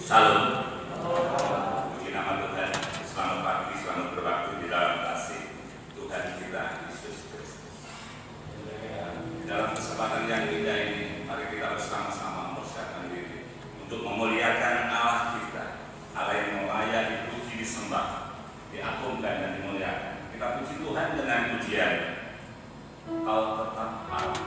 Salam. Puji nama Tuhan. Selamat pagi, selamat berbakti di dalam kasih Tuhan kita Yesus Kristus. Di dalam kesempatan yang indah ini, mari kita bersama-sama mempersiapkan diri untuk memuliakan Allah kita, Allah yang layak dipuji, disembah, diagungkan dan dimuliakan. Kita puji Tuhan dengan pujian. Kau tetap Allah.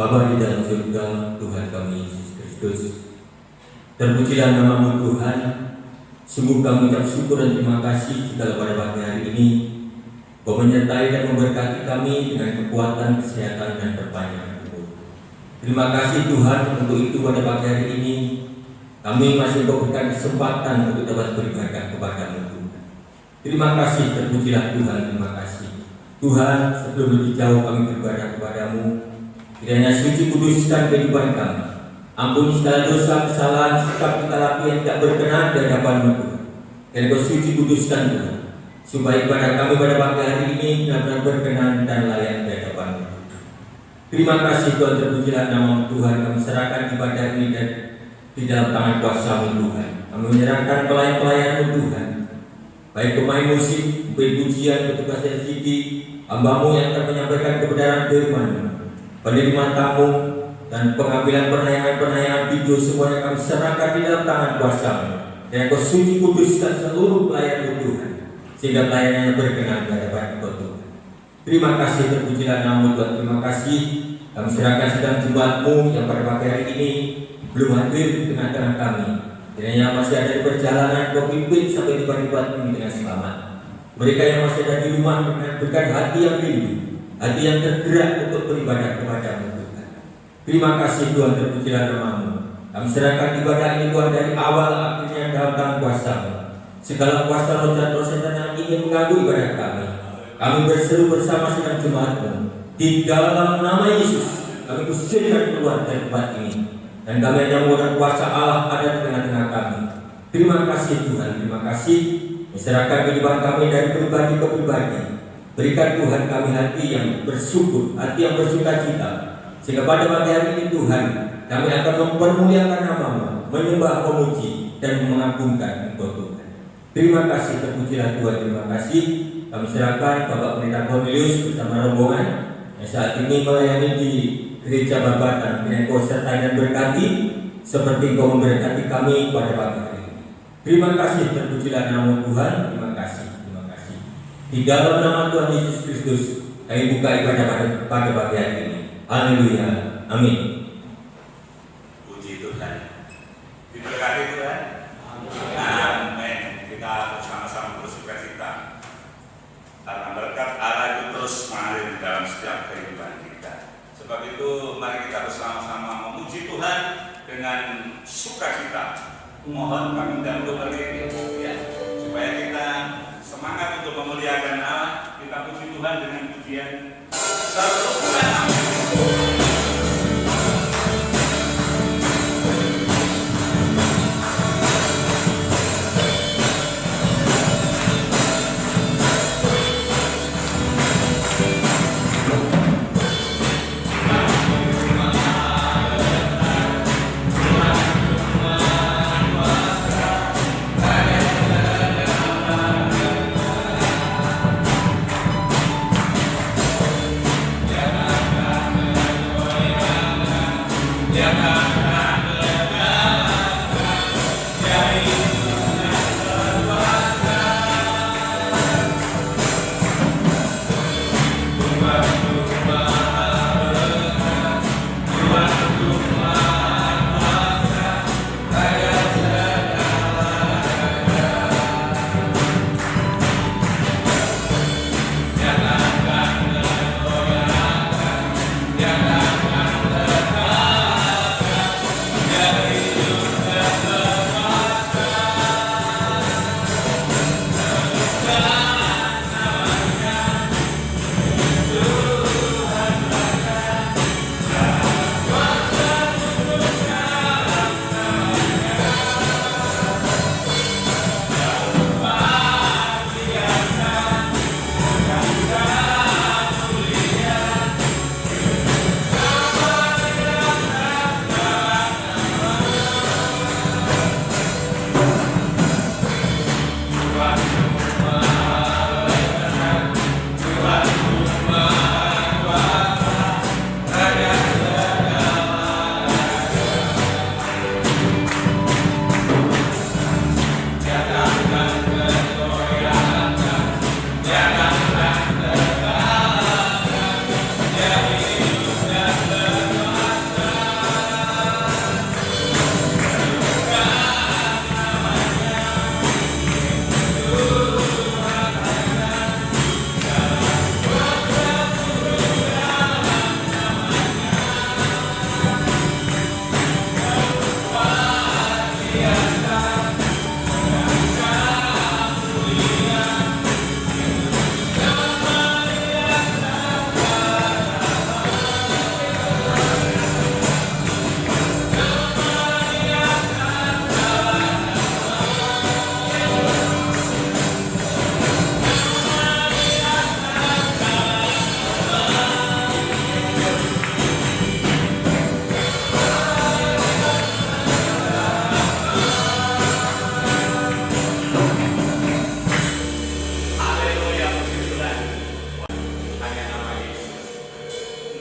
Bapa di dalam surga, Tuhan kami Yesus Kristus, terpujilah nama-Mu Tuhan. Sungguh kami ucap syukur dan terima kasih jika pada pagi hari ini Kau menyertai dan memberkati kami dengan kekuatan, kesehatan, dan perpanjangan umur. Terima kasih Tuhan, untuk itu pada pagi hari ini kami masih Kau berikan kesempatan untuk dapat beribadah kepada-Mu Tuhan. Terima kasih, terpujilah Tuhan, terima kasih Tuhan. Sebelum lebih jauh kami beribadah kepada-Mu, kiranya suci kuduskan kehidupan kami. Ampuni segala dosa, kesalahan, sikap kita laku yang tidak berkenan di hadapan-Mu Tuhan. Dan Kau suci kuduskan Tuhan, supaya ibadah kami pada pagi hari ini benar-benar berkenan dan layak di hadapan-Mu. Terima kasih Tuhan, terpujilah nama-Mu Tuhan. Kami serahkan ibadah ini dan di dalam tangan kuasa-Mu Tuhan. Kami menyerahkan pelayan-pelayan-Mu Tuhan, baik pemain musik, pujian, petugas LCD, hamba-Mu yang akan menyampaikan kebenaran firman-Mu, penerima tamu, dan pengambilan penayangan-penayangan video, semuanya kami serahkan di dalam tangan kuasa-Mu. Dan Kau suci kuduskan seluruh pelayan-Mu Tuhan, sehingga pelayanannya berkenan di hadapan Engkau Tuhan. Terima kasih, terpujilah nama-Mu Tuhan. Terima kasih kami serahkan sedang jemaat-Mu yang pada pagi hari ini belum hadir di tengah-tengah kami. Kiranya masih ada di perjalanan, Kau pimpin sampai di tempat ini dengan selamat. Mereka yang masih ada di rumah berikan hati yang rindu, hati yang tergerak untuk beribadah kepada-Mu Tuhan. Terima kasih Tuhan, terpujilah nama-Mu. Kami serahkan ibadah ini Tuhan dari awal akhirnya dalam tangan kuasa-Mu. Segala kuasa roh dan setan yang ingin mengganggu ibadah kami berseru bersama dengan jemaat-Mu. Di dalam nama Yesus kami usirkan keluar dari tempat ini, dan kami hanya mohon kuasa Allah ada di tengah-tengah kami. Terima kasih Tuhan, terima kasih. Masyarakat kehidupan kami dari pribadi ke pribadi, berikan Tuhan kami hati yang bersyukur, hati yang bersukacita, sehingga pada pagi hari ini Tuhan kami akan mempermuliakan nama-Mu, menyembah, memuji, dan mengagungkan Engkau Tuhan. Terima kasih, terpujilah Tuhan, terima kasih. Kami serahkan Bapak Pendeta Cornelius bersama rombongan yang saat ini melayani di Gereja Babatan. Kiranya Kau sertai dan berkati seperti Kau memberkati kami pada pagi hari ini. Terima kasih, terpujilah nama Tuhan. Terima kasih, terima kasih. Di dalam nama Tuhan Yesus Kristus kami buka ibadah pada pagi hari ini. Haleluya, amin. Puji Tuhan, diberkati Tuhan. Amin. Kita bersama-sama bersukacita karena berkat Allah itu terus mengalir di dalam setiap kehidupan kita. Sebab itu mari kita bersama-sama memuji Tuhan dengan sukacita. Mohon kami dahulu berdiri ya, supaya kita semangat untuk memuliakan Allah. Kita puji Tuhan dengan pujian satu bulan. Yeah.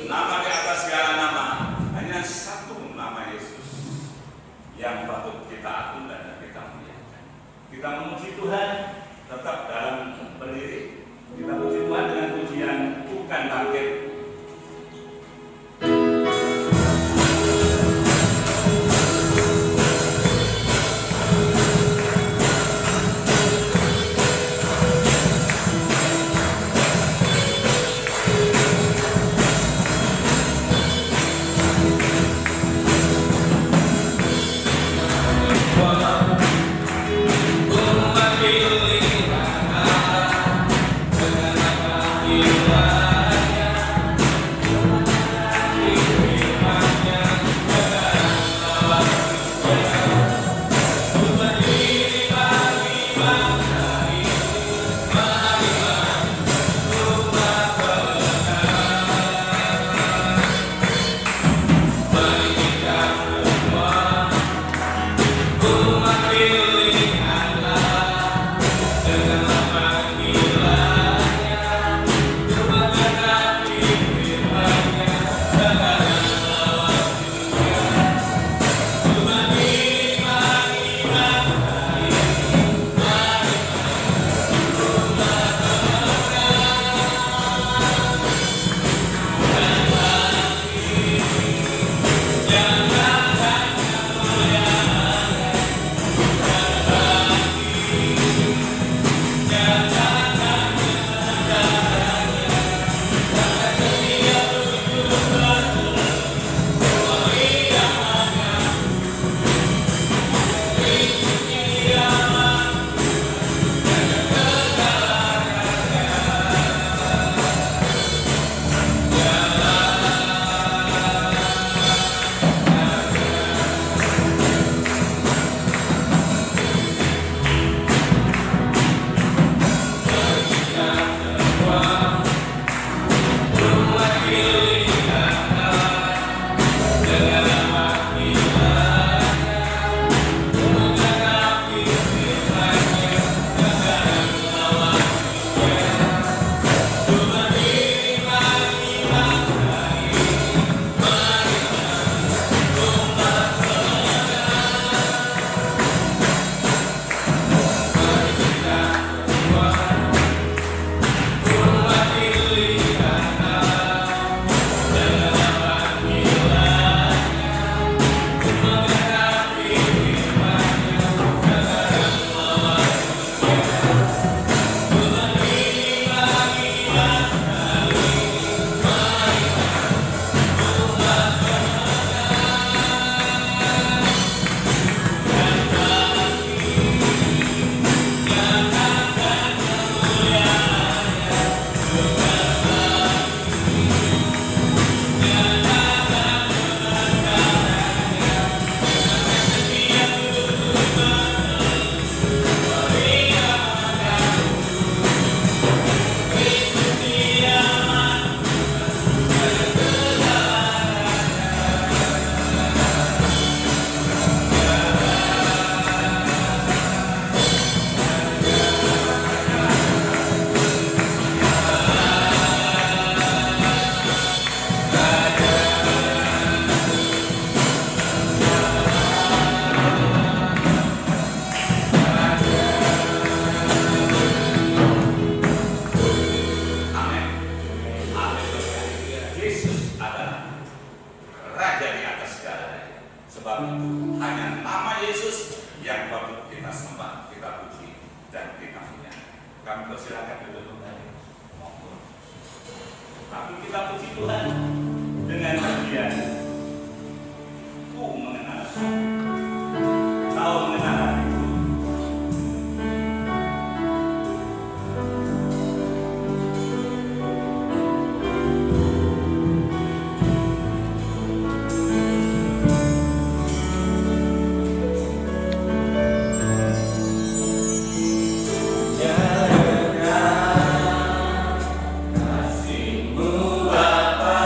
nama di atas segala nama, hanya satu nama Yesus yang patut kita agung dan kita muliakan. Kita memuji Tuhan tetap dalam berdiri. Kita puji Tuhan dengan pujian bukan bangkit. Kasih-Mu Bapa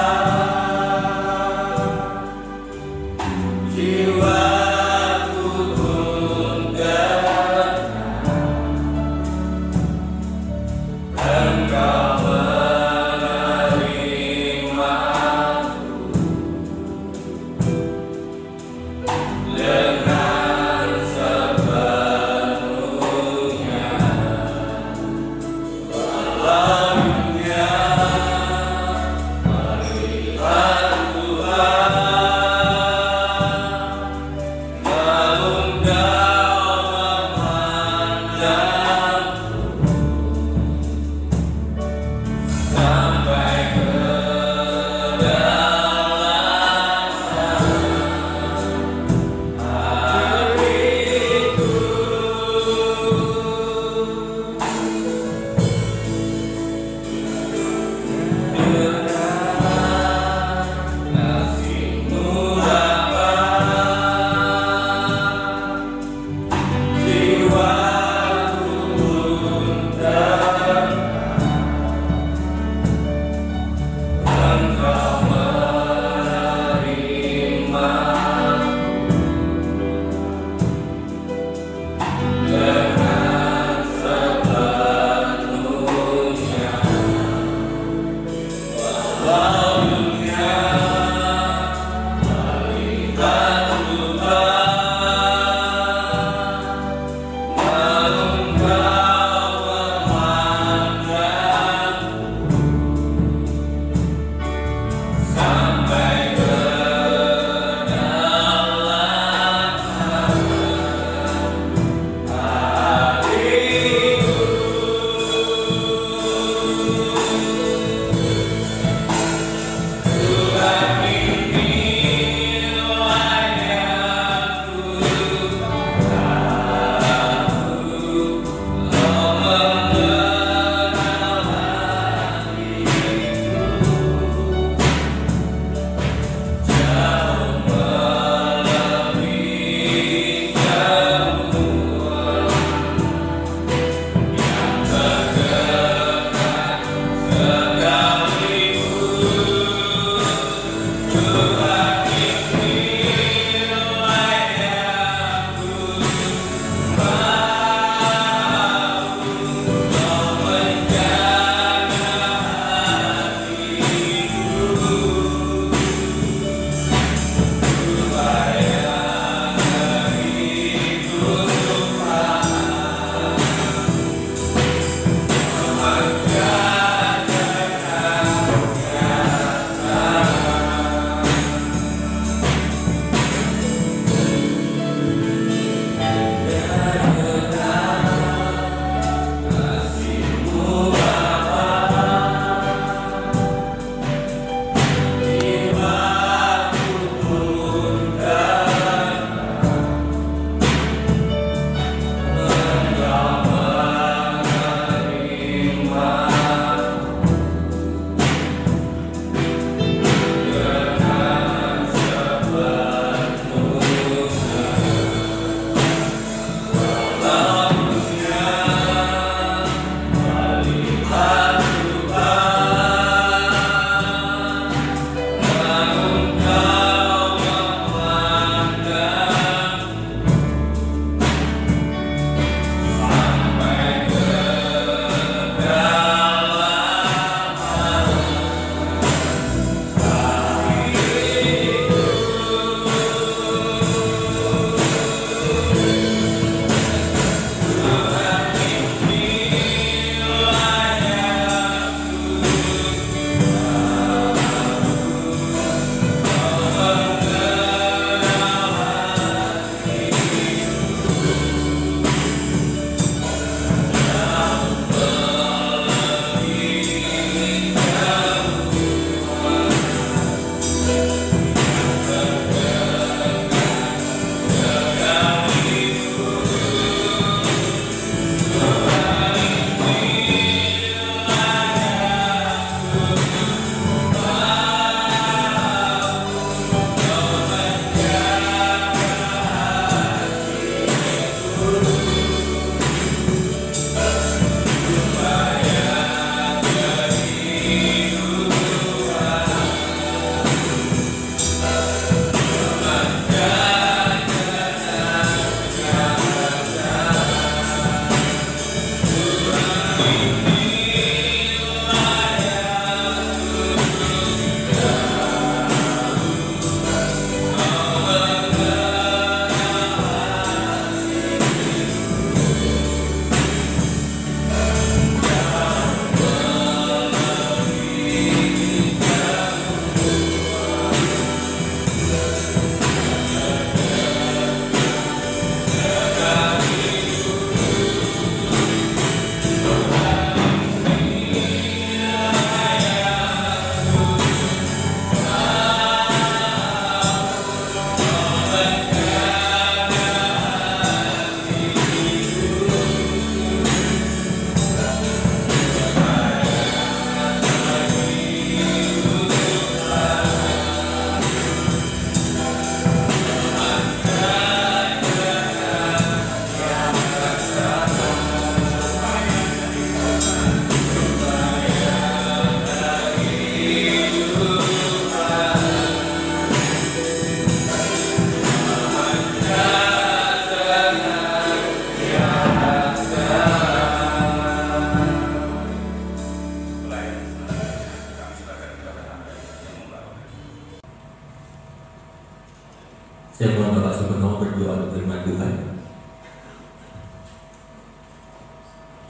Saya mohon Bapak Sugeng berdoa untuk firman Tuhan.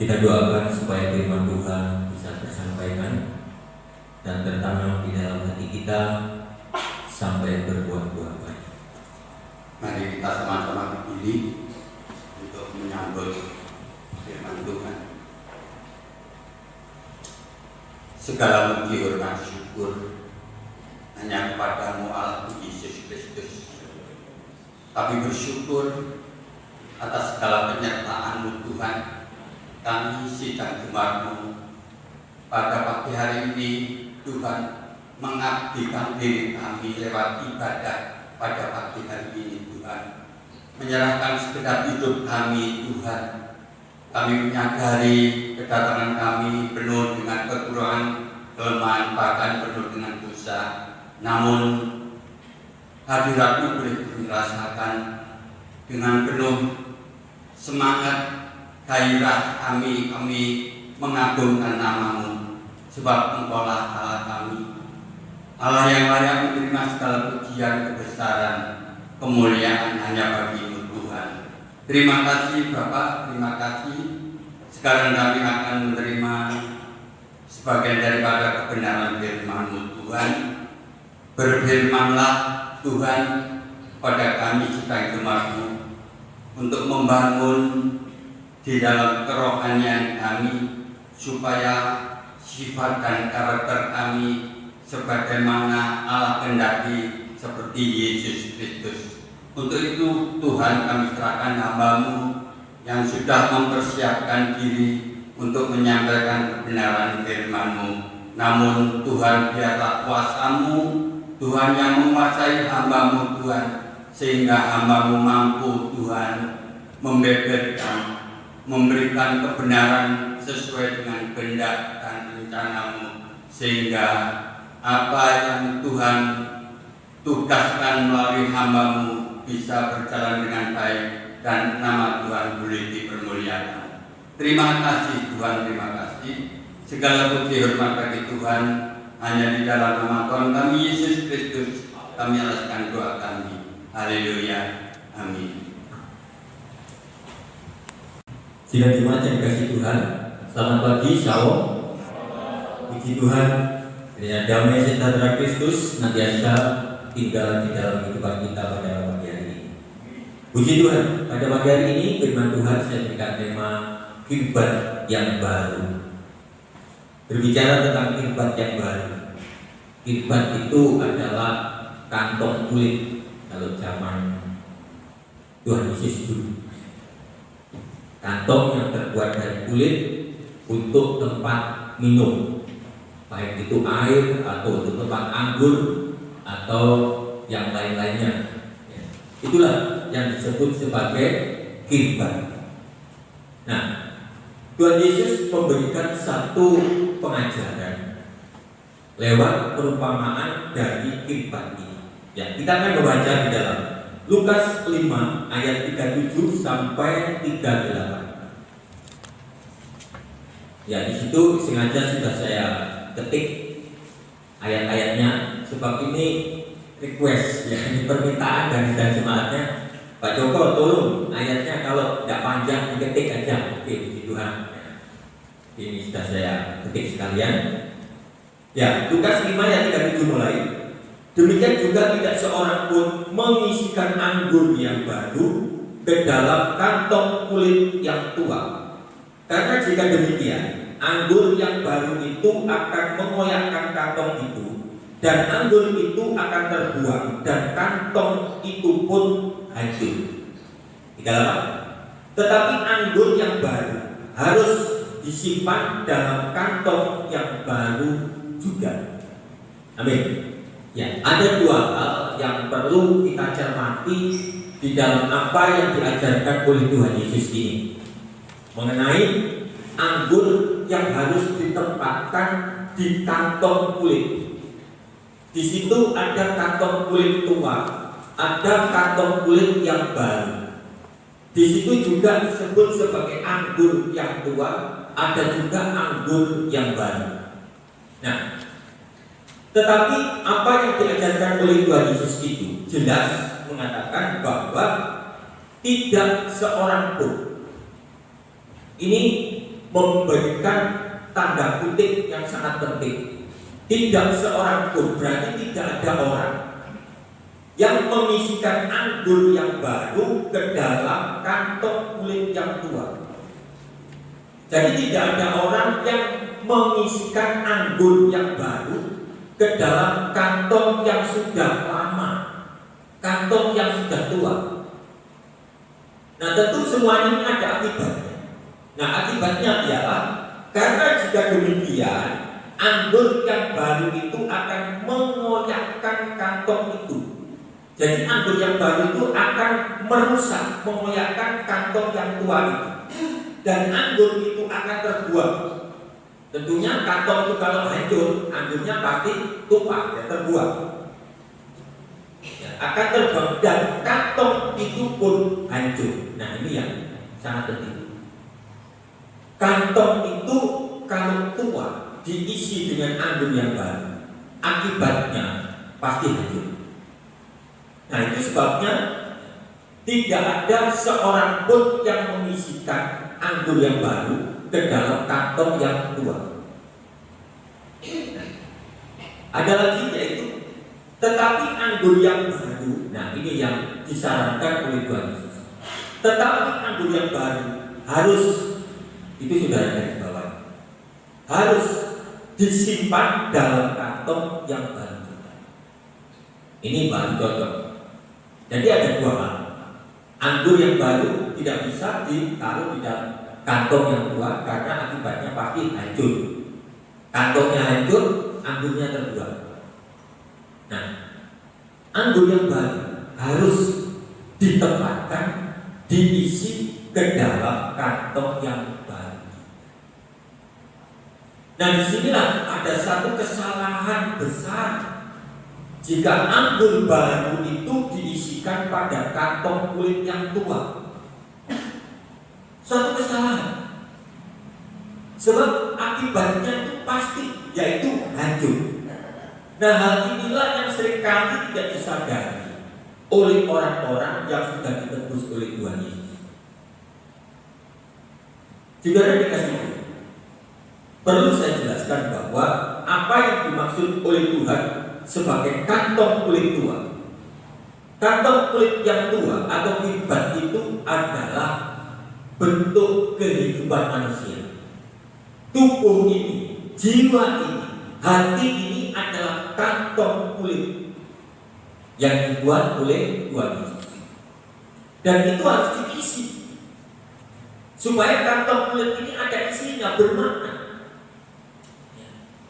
Kita doakan supaya firman Tuhan bisa tersampaikan dan tertanam di dalam hati kita sampai berbuah-buah baik. Mari kita sama-sama berdiri untuk menyambut firman Tuhan. Segala puji hormat syukur hanya kepadamu Allah Yesus Kristus. Kami bersyukur atas segala penyertaan-Mu Tuhan. Kami sidang jemaat-Mu pada pagi hari ini, Tuhan, mengabdikan diri kami lewat ibadah pada pagi hari ini, Tuhan. Menyerahkan segenap hidup kami, Tuhan. Kami menyadari kedatangan kami penuh dengan kekurangan, kelemahan, bahkan penuh dengan dosa. Namun hadirat-Mu boleh kami rasakan dengan penuh semangat, gairah kami mengagungkan nama-Mu, sebab Engkaulah Allah kami, Allah yang layak menerima segala pujian, kebesaran, kemuliaan hanya bagi-Mu Tuhan. Terima kasih Bapak, terima kasih. Sekarang kami akan menerima sebagian daripada kebenaran firman-Mu Tuhan. Berfirmanlah Tuhan pada kami sidang jemaat-Mu untuk membangun di dalam kerohanian kami, supaya sifat dan karakter kami sebagaimana Allah kehendaki seperti Yesus Kristus. Untuk itu Tuhan, kami serahkan hamba-Mu yang sudah mempersiapkan diri untuk menyampaikan kebenaran firman-Mu. Namun Tuhan, biarlah kuasa-Mu Tuhan yang menguasai hamba-Mu Tuhan, sehingga hamba-Mu mampu Tuhan membeberkan, memberikan kebenaran sesuai dengan kehendak dan rencana-Mu, sehingga apa yang Tuhan tugaskan melalui hamba-Mu bisa berjalan dengan baik dan nama Tuhan boleh dipermuliakan. Terima kasih Tuhan, terima kasih. Segala puji hormat bagi Tuhan hanya di dalam nama Tuhan kami Yesus Kristus kami alaskan doa kami. Haleluya, amin. Sidang jemaat yang dikasihi Tuhan, selamat pagi, Shalom. Puji Tuhan, kiranya damai sejahtera Kristus senantiasa tinggal di dalam kehidupan kita pada pagi hari ini. Puji Tuhan, pada pagi hari ini firman Tuhan saya berikan tema khidmat yang baru. Berbicara tentang khidmat yang baru. Khidmat itu adalah kantong kulit kalau zaman Tuhan Yesus dulu. Kantong yang terbuat dari kulit untuk tempat minum, baik itu air atau untuk tempat anggur atau yang lain-lainnya. Itulah yang disebut sebagai khidmat. Nah, Tuhan Yesus memberikan satu pengajaran lewat perumpamaan dari khidmat ini. Ya, kita akan membaca di dalam Lukas 5 ayat 37 sampai 38. Ya, di situ sengaja sudah saya ketik ayat-ayatnya sebab ini request, ya, ini permintaan dari sidang jemaatnya. Pak Joko, tolong ayatnya kalau tidak panjang diketik aja. Oke, puji Tuhan. Ini sudah saya ketik sekalian. Ya, Lukas 5 ayat 37 mulai. Demikian juga tidak seorang pun mengisikan anggur yang baru ke dalam kantong kulit yang tua. Karena jika demikian, anggur yang baru itu akan mengoyakkan kantong itu, dan anggur itu akan terbuang, dan kantong itu pun hancur. Tetapi anggur yang baru harus disimpan dalam kantong yang baru juga. Amin. Ya, ada dua hal yang perlu kita cermati di dalam apa yang diajarkan oleh Tuhan Yesus ini mengenai anggur yang harus ditempatkan di kantong kulit. Di situ ada kantong kulit tua, ada kantong kulit yang baru. Di situ juga disebut sebagai anggur yang tua, ada juga anggur yang baru. Nah, tetapi apa yang diajarkan oleh Tuhan Yesus itu jelas mengatakan bahwa tidak seorang pun, ini memberikan tanda kutip yang sangat penting, tidak seorang pun berarti tidak ada orang yang mengisikan anggur yang baru ke dalam kantong kulit yang tua. Jadi tidak ada orang yang mengisikan anggur yang baru ke dalam kantong yang sudah lama, kantong yang sudah tua. Nah, tentu semua ini ada akibatnya. Nah, akibatnya ialah karena jika demikian, anggur yang baru itu akan mengoyakkan kantong itu. Jadi anggur yang baru itu akan merusak, mengoyakkan kantong yang tua itu. Dan anggur itu akan terbuang. Tentunya kantong itu kalau hancur, anggurnya pasti tumpah, ya, terbuang. Ya, akan terbuang dan kantong itu pun hancur. Nah, ini yang sangat penting. Kantong itu kalau tua diisi dengan anggur yang baru, akibatnya pasti hancur. Nah, itu sebabnya tidak ada seorang pun yang mengisikan anggur yang baru ke dalam kantong yang tua. Ada lagi yaitu, tetapi anggur yang baru. Nah, ini yang disarankan oleh Tuhan Yesus. Tetapi anggur yang baru harus, itu sudah ada di bawah, harus disimpan dalam kantong yang baru. Ini baru cocok. Jadi ada dua hal. Anggur yang baru tidak bisa ditaruh di dalam kantong yang tua karena akibatnya pasti hancur. Kantongnya hancur, anggurnya terbuang. Nah, anggur yang baru harus ditempatkan, diisi ke dalam kantong yang baru. Nah, disinilah ada satu kesalahan besar jika anggur baru itu diisikan pada kantong kulit yang tua. Suatu kesalahan. Sebab akibatnya itu pasti, yaitu hancur. Nah, hal inilah yang seringkali tidak disadari oleh orang-orang yang sudah ditebus oleh Tuhan Yesus. Saudara dikasih, perlu saya jelaskan bahwa apa yang dimaksud oleh Tuhan sebagai kantong kulit tua. Kantong kulit yang tua atau kibat itu adalah bentuk kehidupan manusia. Tubuh ini, jiwa ini, hati ini adalah kantong kulit yang dibuat oleh Tuhan Yesus. Dan itu harus diisi supaya kantong kulit ini ada isinya, bermakna.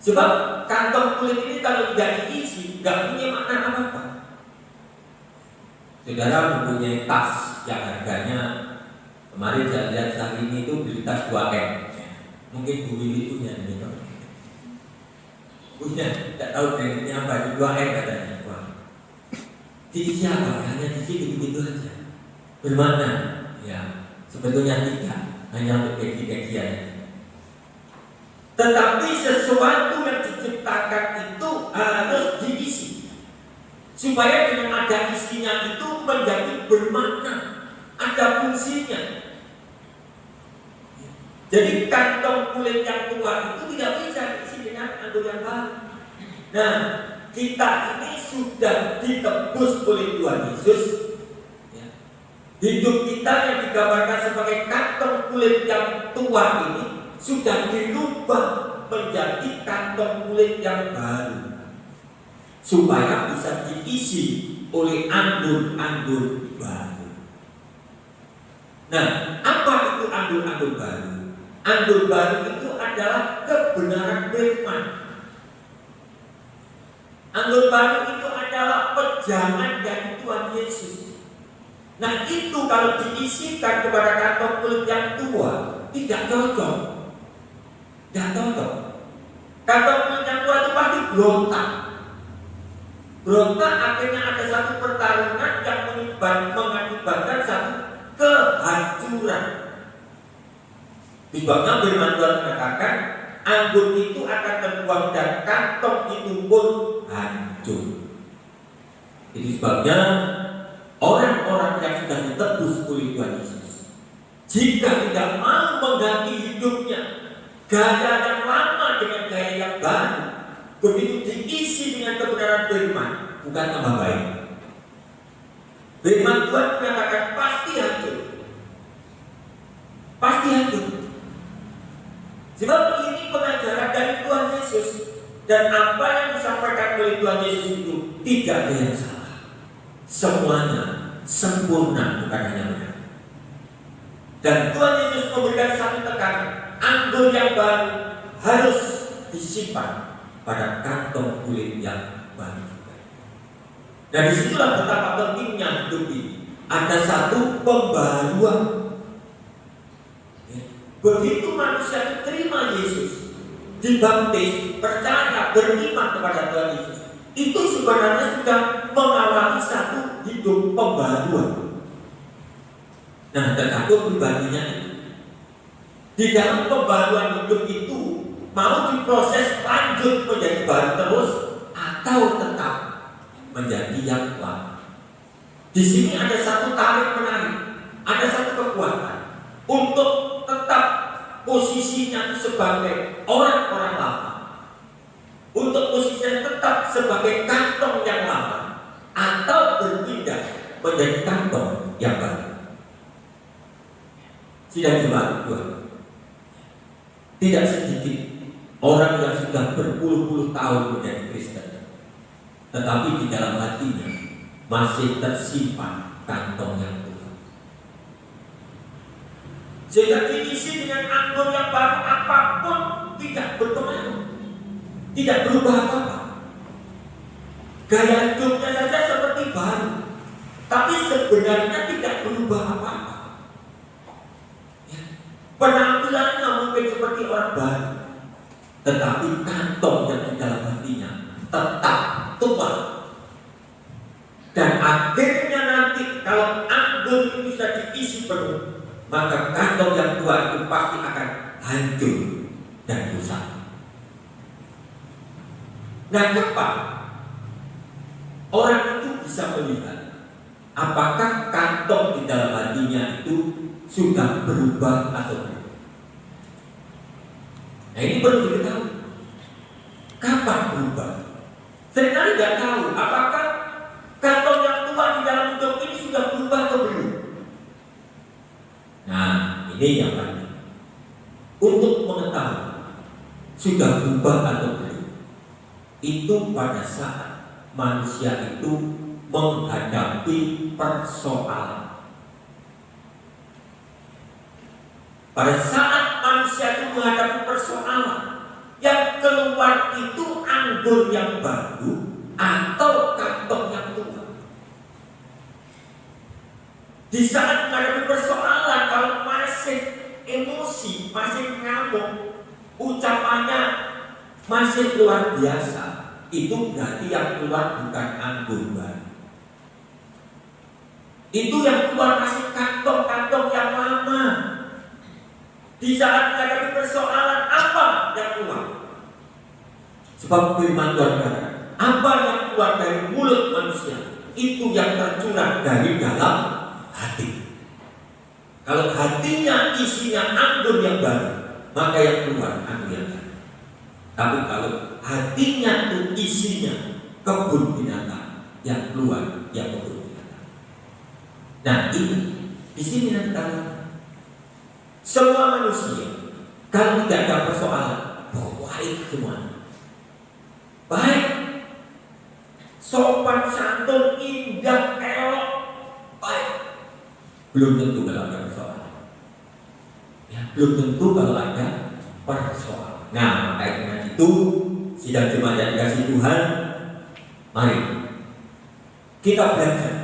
Sebab kantong kulit ini kalau tidak diisi, nggak punya makna apa-apa. Saudara mempunyai tas yang harganya, kemarin saya lihat saat ini itu beli tas 2M. Mungkin Bu Wiwi punya ini, punya, tidak tahu brandnya apa, 2M katanya. Wah, diisi apa? Hanya diisi begitu aja. Bermakna? Ya, sebetulnya tidak, hanya untuk gaji-gajian. Tetapi sesuatu yang diciptakan itu harus diisi supaya dengan ada isinya itu menjadi bermakna, ada fungsinya. Jadi kantong kulit yang tua itu tidak bisa diisi dengan anggur yang baru. Nah, kita ini sudah ditebus oleh Tuhan Yesus. Hidup kita yang digambarkan sebagai kantong kulit yang tua ini sudah dirubah menjadi kantong kulit yang baru supaya bisa diisi oleh anggur-anggur baru. Nah, apa itu anggur-anggur baru? Anggur baru itu adalah kebenaran firman. Anggur baru itu adalah pejangan dari Tuhan Yesus. Nah, itu kalau diisikan kepada kantong kulit yang tua tidak cocok. Tidak cocok. Kantong kulit yang tua itu pasti berontak. Berontak akhirnya ada satu pertarungan yang mengakibatkan satu kehancuran. Sebabnya firman Tuhan mengatakan anggur itu akan terbuang dan kantong itu pun hancur. Itu sebabnya kulit Tuhan Yesus. Jika tidak mau mengganti hidupnya, gaya yang lama dengan gaya yang baru, begitu diisi dengan kebenaran firman, bukan tambah baik. Firman Tuhan menyatakan pasti hancur. Pasti hancur. Sebab ini pengajaran dari Tuhan Yesus, dan apa yang disampaikan oleh Tuhan Yesus itu tidak ada yang salah. Semuanya sempurna, bukan hanya benar. Dan Tuhan Yesus memberikan satu tekanan, anggur yang baru harus disimpan pada kantong kulit yang baru. Dan disitulah betapa pentingnya hidup ini. Ada satu pembaruan. Begitu manusia terima Yesus, dibaptis, percaya, beriman kepada Tuhan Yesus, itu sebenarnya sudah mengawali satu hidup pembaruan. Nah, tergantung pribadinya itu. Di dalam pembaruan hidup itu mau diproses lanjut menjadi baru terus atau tetap menjadi yang lama. Di sini ada satu tarik menarik, ada satu kekuatan untuk tetap posisinya sebagai orang-orang lama, untuk posisinya tetap sebagai kantong yang lama, atau berpindah menjadi kantong yang baru. Sidang jemaat Tuhan, tidak sedikit orang yang sudah berpuluh-puluh tahun menjadi Kristen, tetapi di dalam hatinya masih tersimpan kantong yang tua. Sehingga diisi dengan anggur yang baru apapun tidak berpengaruh, tidak berubah apa-apa. Gaya hidupnya saja seperti baru, tapi sebenarnya tidak berubah apa-apa. Penampilannya mungkin seperti orang baru, tetapi kantong yang di dalam hatinya tetap tua. Dan akhirnya nanti kalau anggur itu bisa diisi penuh, maka kantong yang tua itu pasti akan hancur dan rusak. Nah, kapan orang itu bisa melihat apakah kantong di dalam hatinya itu sudah berubah atau tidak? Nah, ini perlu diketahui. Kapan berubah? Seringkali tidak tahu apakah kantong yang tua di dalam hidup ini sudah berubah atau belum. Nah, ini yang penting. Untuk mengetahui sudah berubah atau belum, itu pada saat manusia itu menghadapi persoalan. Pada saat manusia itu menghadapi persoalan, yang keluar itu anggur yang baru atau kantong yang tua. Di saat menghadapi persoalan, kalau masih emosi, masih ngamuk, ucapannya masih luar biasa, itu berarti yang keluar bukan anggur baru. Itu yang keluar masih kantong-kantong yang lama. Di saat menghadapi persoalan, apa yang keluar? Sebab firman Tuhan kata, apa yang keluar dari mulut manusia, itu yang tercurah dari dalam hati. Kalau hatinya isinya anggur yang baru, maka yang keluar anggur yang baru. Tapi kalau hatinya itu isinya kebun binatang, yang keluar yang kebun binatang. Nah, ini di sini nanti kita semua manusia kalau tidak ada persoalan, baik semua, baik, sopan santun, indah, elok, baik. Belum tentu kalau ada persoalan. Ya, belum tentu kalau ada persoalan. Nah, makanya itu sidang jemaat yang dikasih Tuhan, mari kita belajar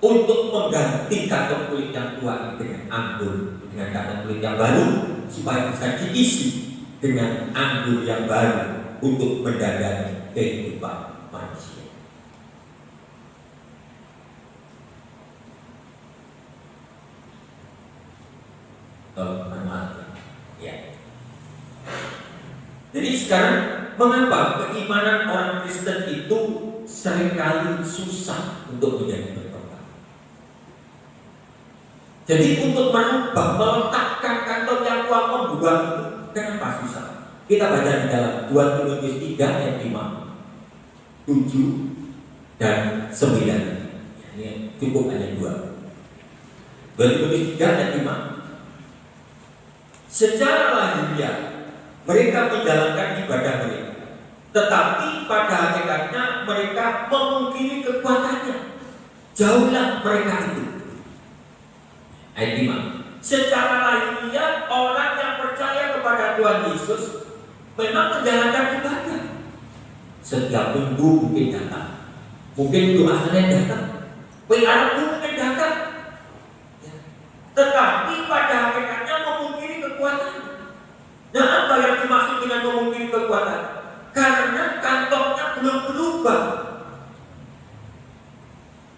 untuk mengganti kantong kulit yang tua dengan anggur, dengan kantong kulit yang baru, supaya bisa diisi dengan anggur yang baru untuk mendadani kehidupan manusia. Ya. Jadi sekarang mengapa keimanan orang Kristen itu seringkali susah untuk menjadi berkembang? Jadi untuk merubah, meletakkan kantong yang tua, membuang itu, kenapa susah? Kita baca di dalam 2 Timotius 3 ayat 5, 7 dan 9. Ini cukup hanya 2. 2 Timotius 3 ayat 5. Secara lahiriah mereka menjalankan ibadah mereka, tetapi pada hakikatnya mereka memungkiri kekuatannya. Jauhlah mereka itu. Ayat 5. Secara lahiriah orang yang percaya kepada Tuhan Yesus memang menjalankan ibadah. Setiap minggu mungkin datang, mungkin doa Senin datang, WA mungkin datang, tetapi pada hakikatnya memungkiri kekuatannya. Nah, apa yang dimaksud dengan memungkiri kekuatan? Karena kantongnya belum berubah,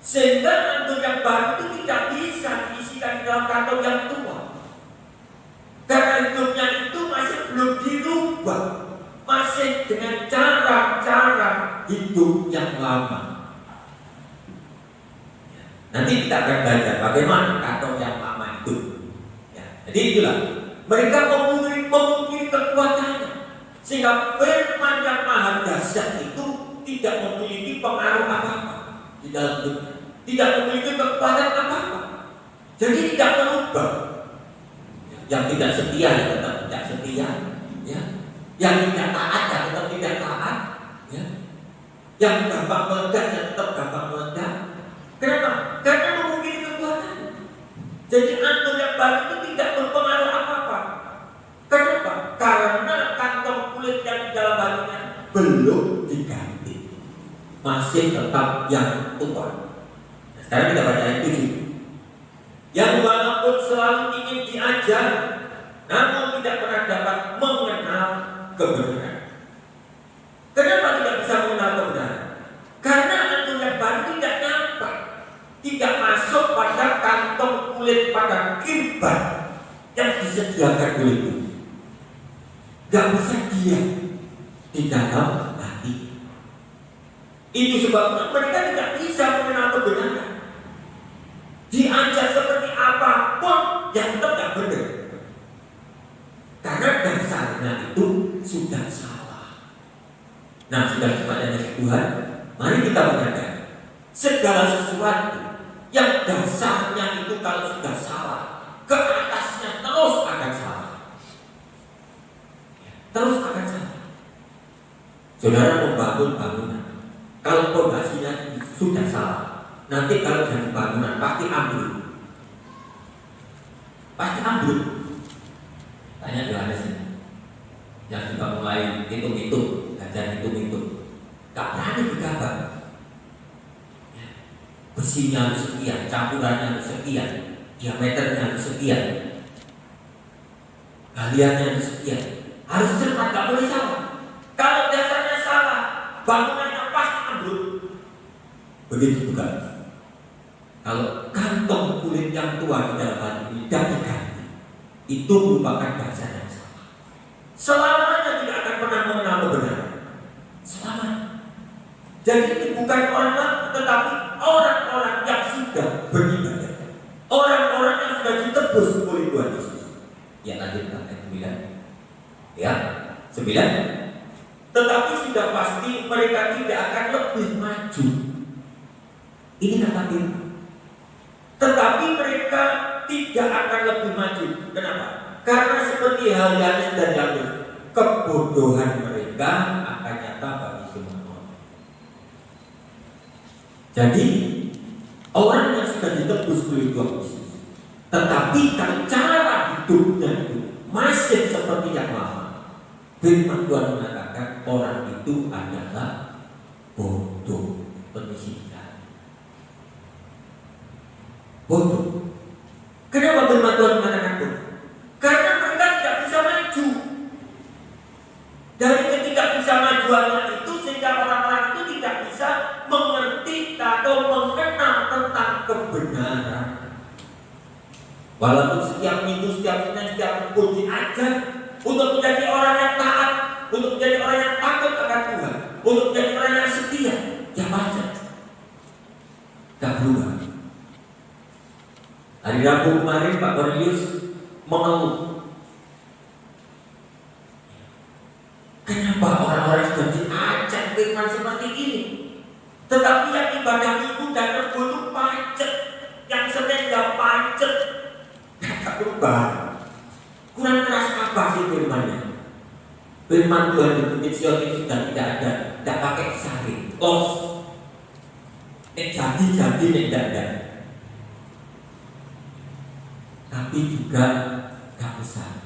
sehingga kantong yang baru itu tidak bisa diisikan di dalam kantong yang tua. Karena hidupnya itu masih belum dirubah, masih dengan cara-cara hidup yang lama. Nanti kita akan belajar bagaimana kantong yang lama itu. Jadi itulah mereka memungkiri kekuatannya, sehingga firman yang maha dahsyat itu tidak memiliki pengaruh apa-apa di dalam hidupnya, tidak memiliki kekuatan apa-apa. Jadi tidak berubah. Yang tidak setia ya tetap tidak setia, ya. Yang tidak taat ya tetap tidak taat, ya. Yang gampang meledak ya tetap gampang meledak. Kenapa? Karena memungkiri kekuatan. Jadi kantong yang baru itu tidak berpengaruh apa-apa. Kenapa? Karena kantong kulit yang di dalam hatinya belum diganti, masih tetap yang tua. Nah, sekarang kita baca ayat 7. Yang walaupun selalu ingin diajar, namun tidak pernah dapat mengenal kebenaran. Kenapa tidak bisa mengenal kebenaran? Karena kantong yang baru tidak nyampe, tidak masuk pada kantong kulit, pada kirban yang disediakan oleh Tuhan. Gak bisa diam di dalam hati. Itu sebabnya mereka tidak bisa mengenal kebenaran. Diajar seperti apapun yang tetap tidak benar, karena dasarnya itu sudah salah. Nah, sudah kepada Tuhan, mari kita menyadari segala sesuatu yang dasarnya itu kalau sudah salah, ke atasnya terus akan salah. Terus akan salah. Saudara membangun bangunan, kalau fondasinya sudah salah, nanti kalau jadi bangunan pasti ambruk. Pasti ambruk. Tanya Yohanes ini, yang sudah mulai hitung-hitung, belajar hitung-hitung, gak berani berkabar. Besinya sekian, campurannya sekian, diameternya sekian, galiannya sekian. Harus cermat, gak boleh salah. Kalau dasarnya salah, bangunannya pasti ambruk. Begitu juga kalau kantong kulit yang tua di dalam hati ini tidak diganti, itu merupakan dasar yang salah. Selamanya tidak akan pernah mengenal kebenaran. Selamanya. Jadi ini bukan orang lain, tetapi orang-orang yang sudah beribadah, orang-orang yang sudah ditebus oleh Tuhan Yesus. Ya, lanjutkan ayat 9. Ya, 9. Tetapi sudah pasti mereka tidak akan lebih maju. Ini kata firman. Tetapi mereka tidak akan lebih maju. Kenapa? Karena seperti hal Yohanes dan Yakobus, kebodohan mereka akan nyata bagi semua orang. Jadi orang yang sudah ditebus oleh Tuhan Yesus, tetapi kalau cara hidupnya itu masih seperti yang lama, firman Tuhan mengatakan orang itu adalah bodoh. Penyisihan bodoh. Kenapa firman Tuhan mengatakan bodoh? Karena mereka tidak bisa maju. Dari ketidakbisamajuannya itu, sehingga orang-orang itu tidak bisa mengerti atau mengenal tentang kebenaran. Walaupun setiap minggu, setiap Senin, setiap minggu diajar untuk menjadi orang yang taat, untuk menjadi orang yang takut akan Tuhan, untuk menjadi orang yang setia, ya baca, tak berubah. Hari Rabu kemarin Pak Cornelius mengeluh, kenapa orang-orang sudah diajak firman seperti ini, tetapi yang ibadah minggu dan Rebo itu pacet, yang Senin gak pacet, gak berubah. Kurang keras apa sih firmannya? Firman Tuhan di Bukit Sion itu sudah tidak ada, tidak pakai saring, los, jadi tidak ada. Tapi juga gak besar.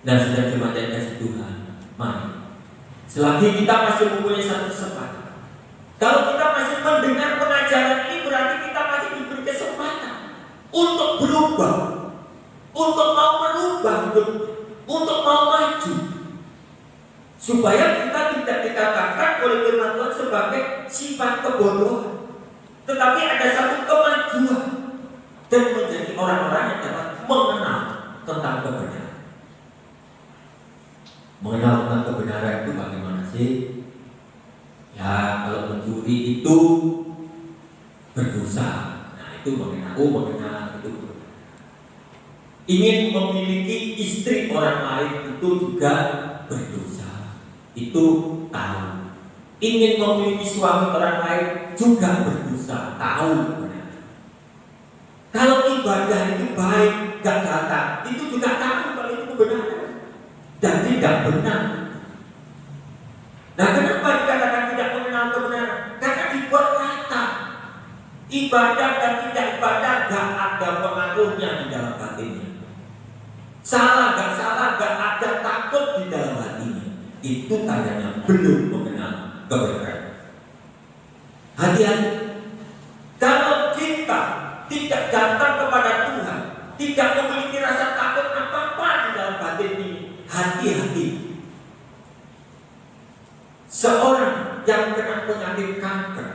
Dan sudah jemaat yang kasih Tuhan, mari selagi kita masih mempunyai satu kesempatan, kalau kita masih mendengar pengajaran ini, berarti kita masih diberi kesempatan untuk berubah, untuk mau merubah hidup, untuk mau maju, supaya kita tidak dikatakan oleh firman Tuhan sebagai sifat kebodohan, tetapi ada satu kemajuan dan menjadi orang-orang yang dapat mengenal tentang kebenaran. Mengenal tentang kebenaran itu bagaimana sih? Ya, kalau mencuri itu berdosa. Nah, itu mengenal itu. Ingin memiliki istri orang lain itu juga berdosa. Itu tahu. Ingin memiliki suami orang lain juga berdosa. Tahu. Kalau ibadah itu baik, gak datang, itu juga tahu kalau itu kebenaran dan tidak benar. Nah, kenapa dikatakan tidak mengenal kebenaran? Karena dibuat rata. Ibadah dan tidak ibadah gak ada pengaruhnya di dalam hatinya. Salah gak ada takut di dalam hatinya. Itu tandanya belum mengenal kebenaran. Hati-hati. Kalau kita tidak datang kepada Tuhan, tidak memiliki rasa takut apa-apa di dalam batin ini, hati-hati. Seorang yang kena penyakit kanker,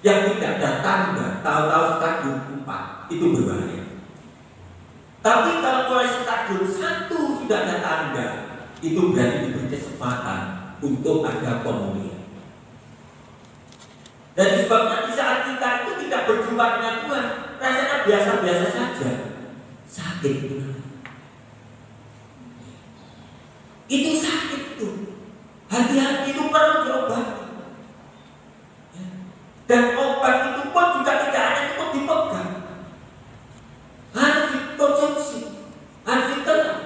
yang tidak ada tanda, tahu-tahu stadium 4, itu berbahaya. Tapi kalau mulai stadium 1 sudah ada tanda, itu berarti diberi kesempatan untuk ada pemulihan. Dan sebabnya di saat kita itu tidak berjumpa dengan Tuhan, rasanya biasa-biasa saja, sakit itu. Itu sakit tuh. Hati-hati, itu perlu diobati. Dan obat itu pun juga tidak hanya cukup dipegang, harus dikonsumsi, harus ditelan.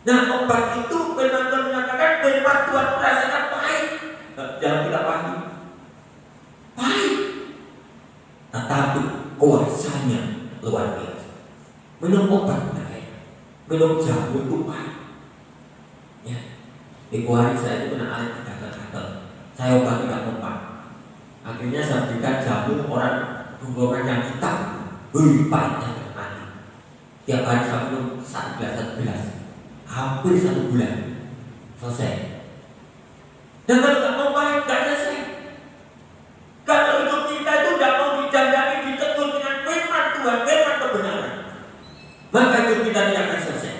Nah, obat itu benar-benar mengatakan firman Tuhan itu rasanya pahit. Jangan kita pahit. Pahit. Tetapi kuasanya luar biasa. Minum obat minum jamu itu pahit. Ya, di hari saya itu kena alergi gatal-gatal. Saya obat tidak mempan. Akhirnya saya berikan jamu orang golongan yang hitam. Pahitnya mati. Tiap hari saya minum 1 gelas, hampir 1 bulan selesai. Dan kalau tidak mau pahit, tidak selesai. Kalau hidup kita itu tidak mau dijandani, ditegur dengan firman Tuhan, firman kebenaran, maka hidup kita tidak akan selesai.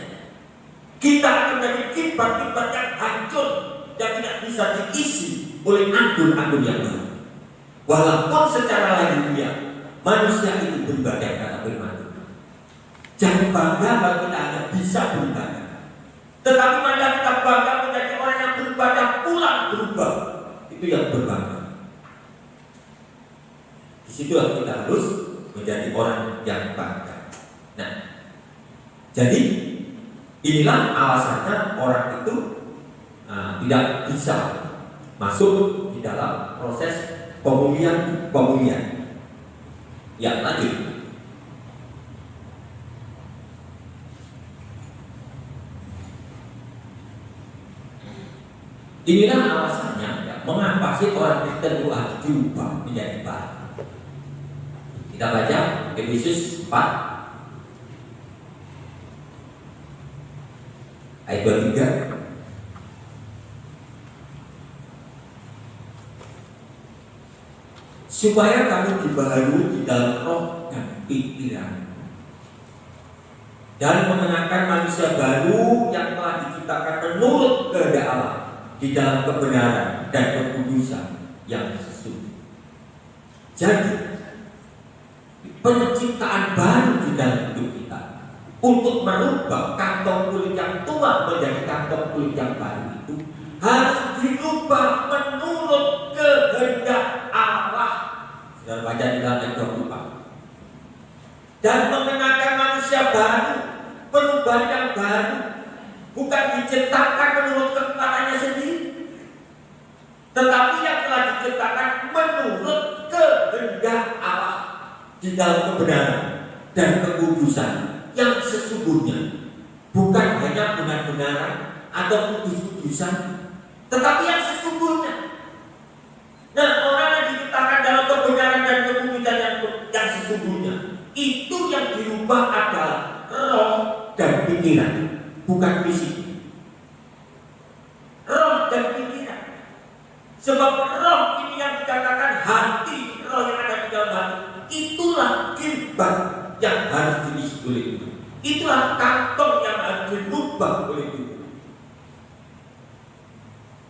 Kita akan menjadi kibat-kibat yang hancur, yang tidak bisa diisi oleh anggur-anggur yang baru. Walaupun secara lahiriah manusia itu beribadah kata firman Tuhan. Jangan bangga kalau kita hanya bisa beribadah, tetapi marilah kita bangga menjadi orang yang beribadah pulang berubah. Itu yang berbangga. Disitulah kita harus menjadi orang yang bangga. Nah, jadi inilah alasannya orang itu tidak bisa masuk di dalam proses pemulihan. Yang tadi inilah alasannya mengapa sih orang Kristen itu harus diubah menjadi baik. Kita baca Efesus 4 ayat 23. Supaya kamu dibaharui di dalam roh dan pikiran, dan mengenakan manusia baru yang telah diciptakan menurut kehendak Allah di dalam kebenaran dan kekudusan yang sesungguhnya. Jadi penciptaan baru di dalam hidup kita, untuk merubah kantong kulit yang tua menjadi kantong kulit yang baru itu harus dirubah menurut kehendak Allah. Sudah baca di dalam ayat 24. Dan mengenakan manusia baru, perubahan yang baru, bukan diciptakan menurut kekuatannya sendiri, tetapi yang telah diciptakan menurut kehendak Allah di dalam kebenaran dan kekudusan yang sesungguhnya, bukan hanya benar-benaran atau kudus-kudusan, tetapi yang sesungguhnya. Nah, orang yang diciptakan dalam kebenaran dan kekudusan yang sesungguhnya, itu yang dirubah adalah roh dan pikiran, bukan fisik. Roh dan pikiran. Sebab roh ini yang dikatakan hati, roh yang ada di dalam hati, itulah kirbat yang harus diisi oleh itu. Itulah kantong yang harus dirubah oleh itu.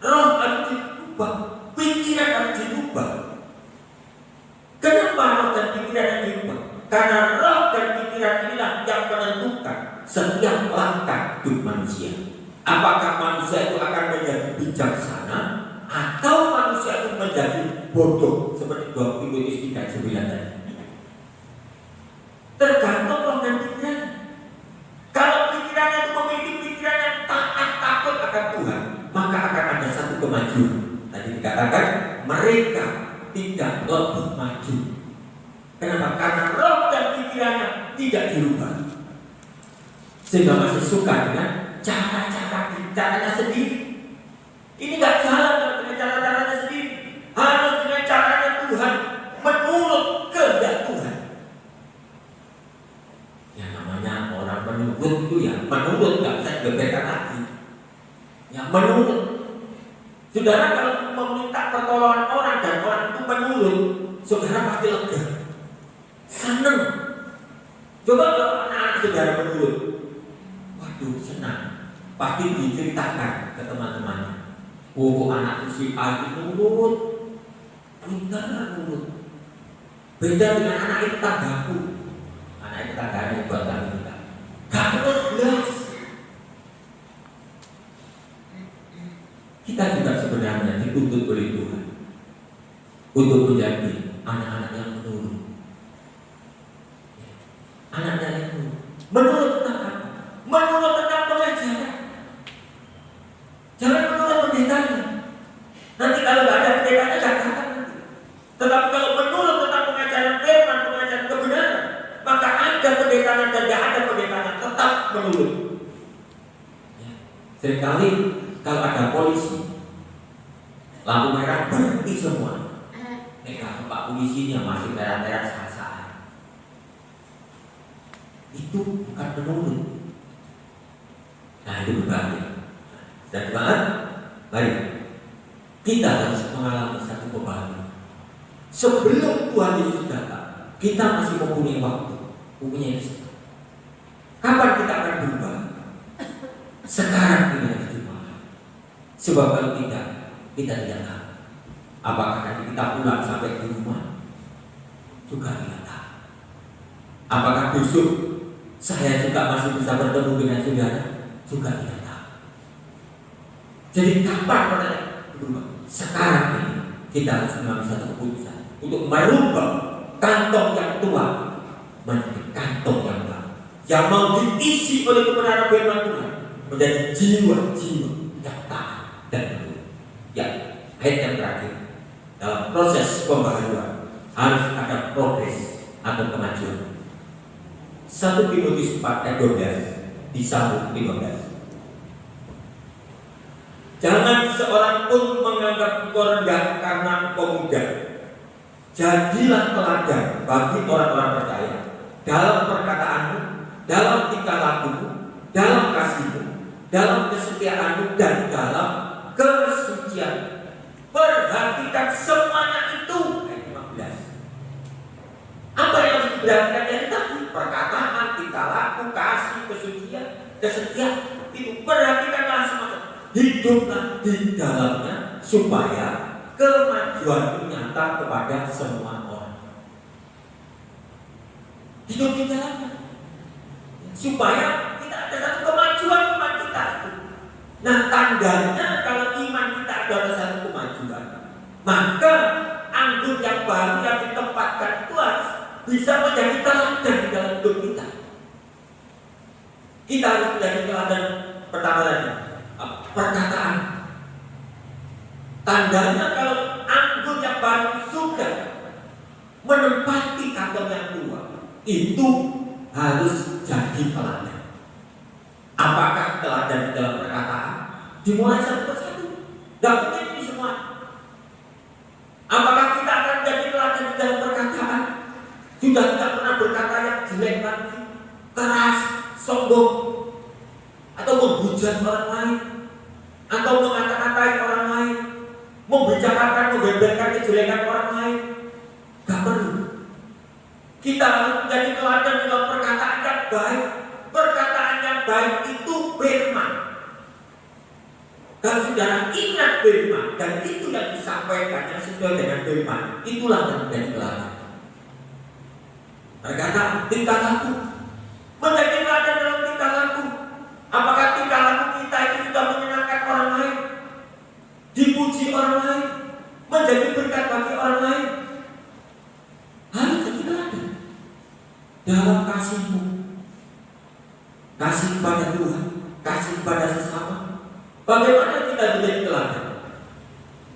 Roh harus dirubah, pikiran harus dirubah. Kenapa roh dan pikiran yang dirubah? Karena roh dan pikiran inilah yang menentukan setiap langkah hidup manusia. Apakah manusia itu akan menjadi bijaksana atau manusia itu menjadi bodoh, seperti 2 Timotius 3:9 tadi. Tergantung roh dan pikiran. Kalau pikirannya itu memiliki pikiran yang taat takut akan Tuhan, maka akan ada satu kemajuan. Tadi dikatakan mereka tidak lebih maju. Kenapa? Karena roh dan pikirannya tidak dirubah, sehingga masih suka dengan caranya sendiri. Ini nggak jalan dengan cara-caranya sendiri, harus dengan caranya Tuhan, menurut kehendak Tuhan. Yang namanya orang menurut itu ya menurut, nggak bisa dibeberkan lagi. Ya menurut. Saudara kalau meminta pertolongan orang dan orang itu menurut, saudara pasti lega, senang. Coba kalau anak-anak saudara menurut, waduh senang, pasti diceritakan ke teman-temannya. Oh, anak si A itu nurut, pintar nurut. Beda dengan anak itu tanggaku. Anak itu tangganya buat kami kita. Gak belas. Kita juga sebenarnya dituntut oleh Tuhan untuk menjadi anak-anak yang menurut. Anak-anak yang menurut. Menurut tentang apa? Menurut tentang pengajaran. Jangan menurut pendetanya. Nanti kalau tidak ada pendetanya gak datang nanti. Tetapi kalau menurut tentang pengajaran firman, pengajaran kebenaran, maka ada pendetanya dan tidak ada pendetanya, tetap menurut. Ya. Seringkali kalau ada polisi, lampu merah berhenti semua. Kalau Pak polisinya masih merah-merah sah-sah, itu bukan menurut. Nah itu berbahaya. Dan banget, mari kita harus mengalami satu kebahagiaan. Sebelum Tuhan Yesus datang, kita masih mempunyai waktu, mempunyai kesempatan. Kapan kita akan berubah? Sekarang ini harus diubah. Sebab kalau tidak, kita tidak tahu apakah nanti kita pulang sampai di rumah, juga tidak tahu. Apakah besok saya juga masih bisa bertemu dengan saudara, juga tidak tahu. Jadi kapan kita berubah? Sekarang ini kita harus mengambil satu keputusan untuk merubah kantong yang tua menjadi kantong yang baru, yang mau diisi oleh kebenaran firman Tuhan, menjadi jiwa-jiwa yang taat dan menurut. Ya, ayat yang terakhir, dalam proses pembaharuan harus ada progres atau kemajuan. 1 Timotius 4 ayat 12 disambung 15. Jangan seorang pun menganggap engkau rendah karena engkau muda. Jadilah teladan bagi orang-orang percaya dalam perkataanmu, dalam tingkah lakumu, dalam kasihmu, dalam kesetiaanmu, dan dalam kesucian. Perhatikan semuanya itu. Ayat 15. Apa yang harus diperhatikan dari tadi? Perkataan, tingkah laku, kasih, kesucian, kesetiaan. Itu perhatikanlah semuanya. Hiduplah di dalamnya supaya kemajuan itu nyata kepada semua orang. hidup di dalamnya, supaya kita ada satu kemajuan iman kita. Nah, tandanya kalau iman kita ada satu kemajuan, maka anggur yang baru yang ditempatkan itu harus bisa menjadi teladan di dalam hidup kita. Kita harus menjadi teladan pertama tadi, perkataan. Tandanya kalau anggur yang baru sudah menempati kantong yang tua, itu harus jadi teladan. Apakah teladan di dalam perkataan? Dimulai satu persatu. Tidak mungkin ini semua. Apakah kita akan jadi teladan di dalam perkataan? Sudah tidak pernah berkata yang jelek lagi, keras, sombong, atau menghujat orang lain, atau mengata-katai orang lain, membicarakan, membeberkan kejelekan orang lain. Gak perlu. Kita harus menjadi teladan dalam perkataan yang baik. Perkataan yang baik itu firman. Kalau saudara ingat firman dan itu yang disampaikan yang sesuai dengan firman, itulah yang menjadi teladan. Perkataan tingkah laku menjadi teladan dalam tingkah laku. Apakah tingkah laku kita itu sudah menyenangkan orang lain, dipuji orang lain, menjadi berkat bagi orang lain? Harus jadi teladan dalam kasihmu, kasih kepada Tuhan, kasih kepada sesama. Bagaimana kita menjadi teladan?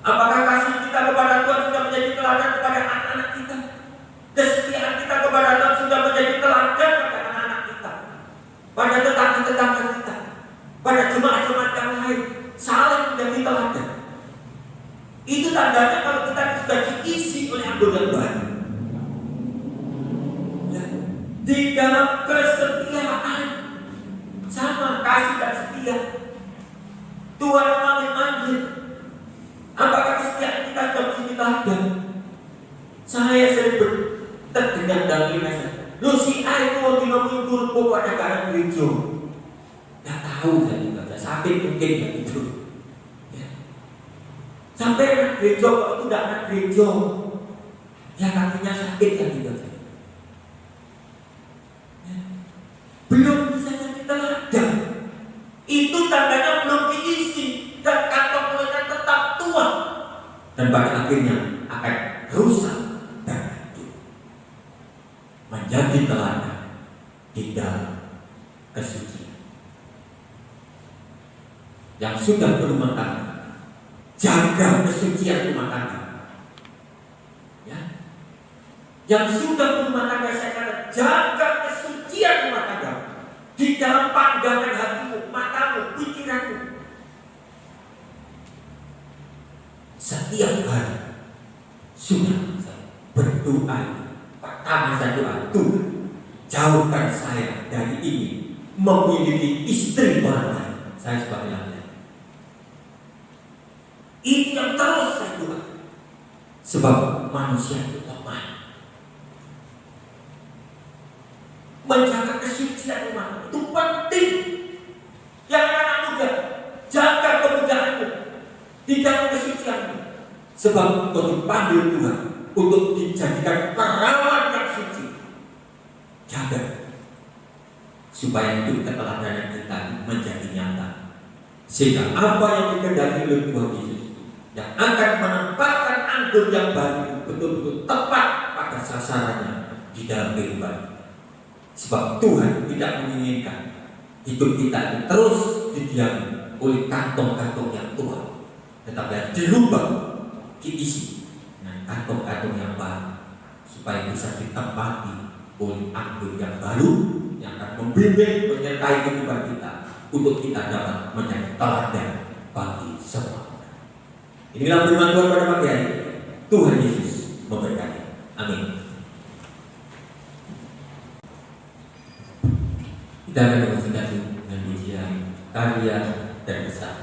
Apakah kasih kita kepada Tuhan sudah menjadi teladan kepada anak-anak kita? Kesetiaan kita kepada Tuhan sudah menjadi teladan kepada anak-anak kita, pada tetangga-tetangga kita, pada jemaat-jemaat yang lain, saling menjadi teladan. Itu tandanya kalau kita sudah diisi oleh anggur yang baru. Di dalam kesetiaan, sama kasih dan setia, Tuhan memanggil. Apakah kesetiaan kita sudah menjadi teladan? Saya sering terdengar dalam ibadah, lu si A itu waktu mengukur pokok ada karang gereja. Gak tahu saya juga, sakit mungkin ya itu. Ya. Sampai anak gereja, kalau itu tidak anak gereja, ya kakinya sakit ya gitu. Ya. Belum bisa jadi teladan. Itu tandanya belum diisi dan kantong mulutnya tetap tua dan pada akhirnya akan rusak dan hancur. Menjadi teladan di dalam kesucian. Yang sudah berumah tangga, jaga kesucian rumah tangga. Ya. Yang sudah berumah tangga, saya katakan jaga kesucian rumah tangga di dalam pandangan hatimu, matamu, pikiranmu. Setiap hari sudah berdoa. Pertama saya doa, Tuhan jauhkan saya dari ini memiliki istri orang lain. Saya sebagai laki-laki. Ini yang terus saya doa. Sebab manusia itu lemah. Menjaga kesucian rumah itu penting. Yang anak muda, jaga kemudahanmu di dalam kesucianmu. Sebab kau dipanggil Tuhan untuk dijadikan perawan yang suci. Jaga supaya itu keteladanan kita menjadi nyata, sehingga apa yang dikehendaki oleh Tuhan Yesus yang akan menempatkan anggur yang baru betul-betul tepat pada sasarannya di dalam kehidupan. Sebab Tuhan tidak menginginkan hidup kita itu terus didiami oleh kantong-kantong yang tua, tetapi dirubah, diisi dengan kantong-kantong yang baru, supaya bisa ditempati oleh anggur yang baru yang akan membimbing, menyertai kehidupan kita untuk kita dapat menjadi teladan bagi semua orang. Inilah firman Tuhan pada pagi hari. Tuhan Yesus memberkati. Amin. Kita akan mengucapkan dengan pujian karya dan besar.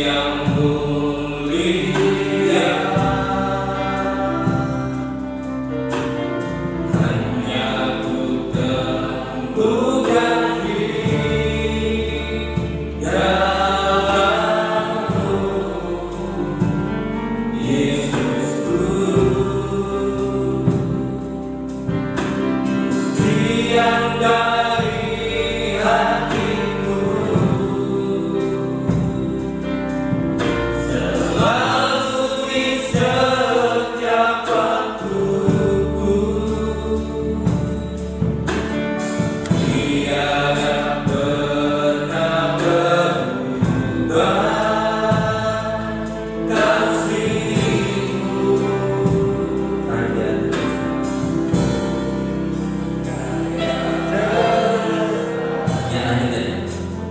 yang mulia, hanya ku teguhkan diri dalam-Mu, Yesusku. Tiang dari hatiku selalu di setiap waktuku, tiada pernah berubah kasih-Mu.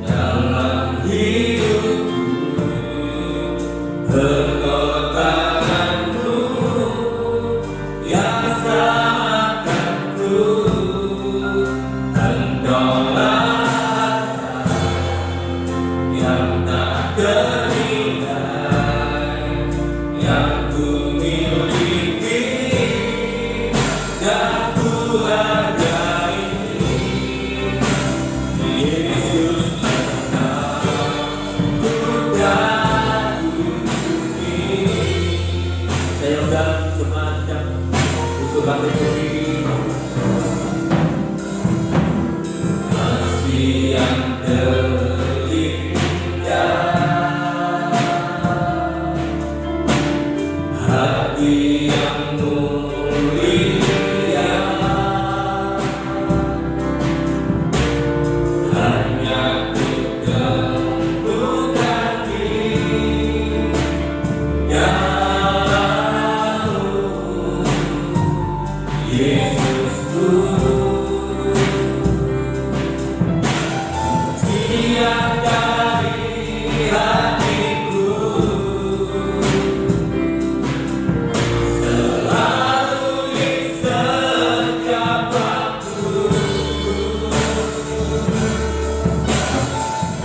Dalam hidupku, pengorbananmu yang selamatkanku, Engkaulah yang tak ternilai, yang ku miliki dan ku hargai. Yesus, saya undang semacam untuk bangkit berdiri. Kasih yang terindah, hati yang mulia, hanya ku teguhkan diri dalam-Mu, Yesusku. Tiang dari hatiku selalu di setiap waktuku,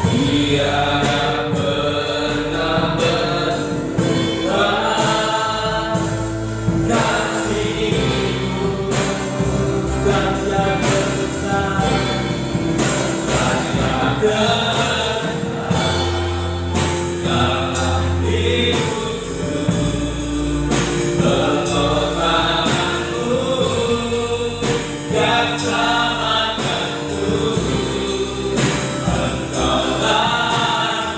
tiada pernah berubah kasih-Mu. Dan yang besar, hanya dalam hidupku, pengorbananmu yang selamatkanku, Engkaulah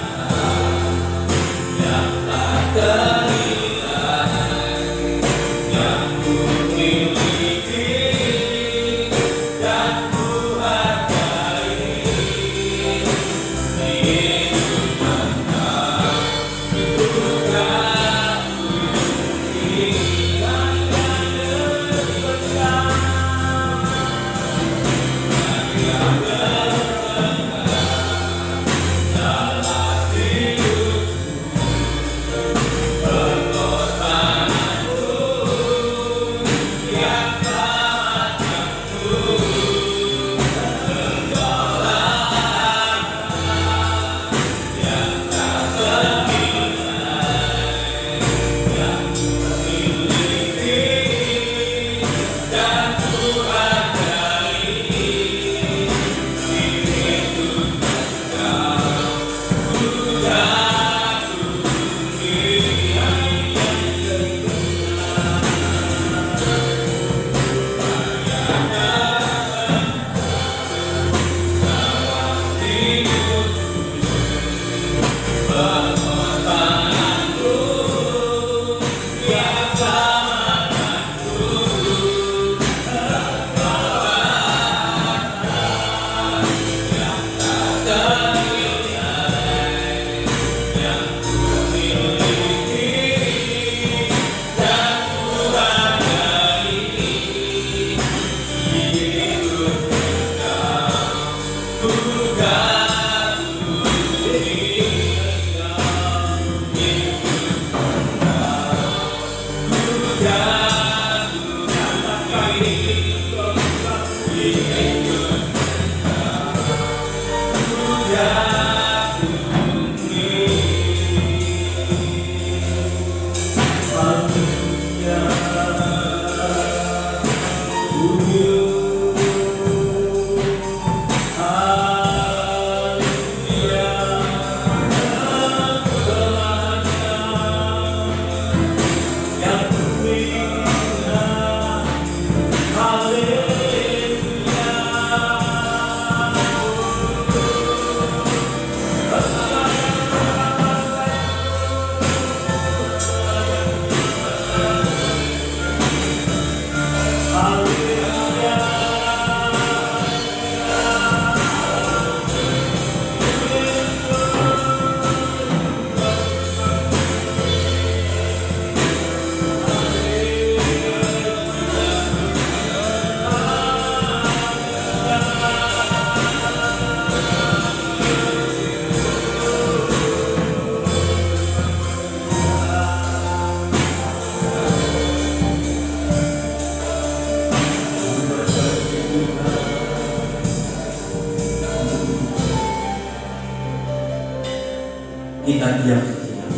kita diam sejenak.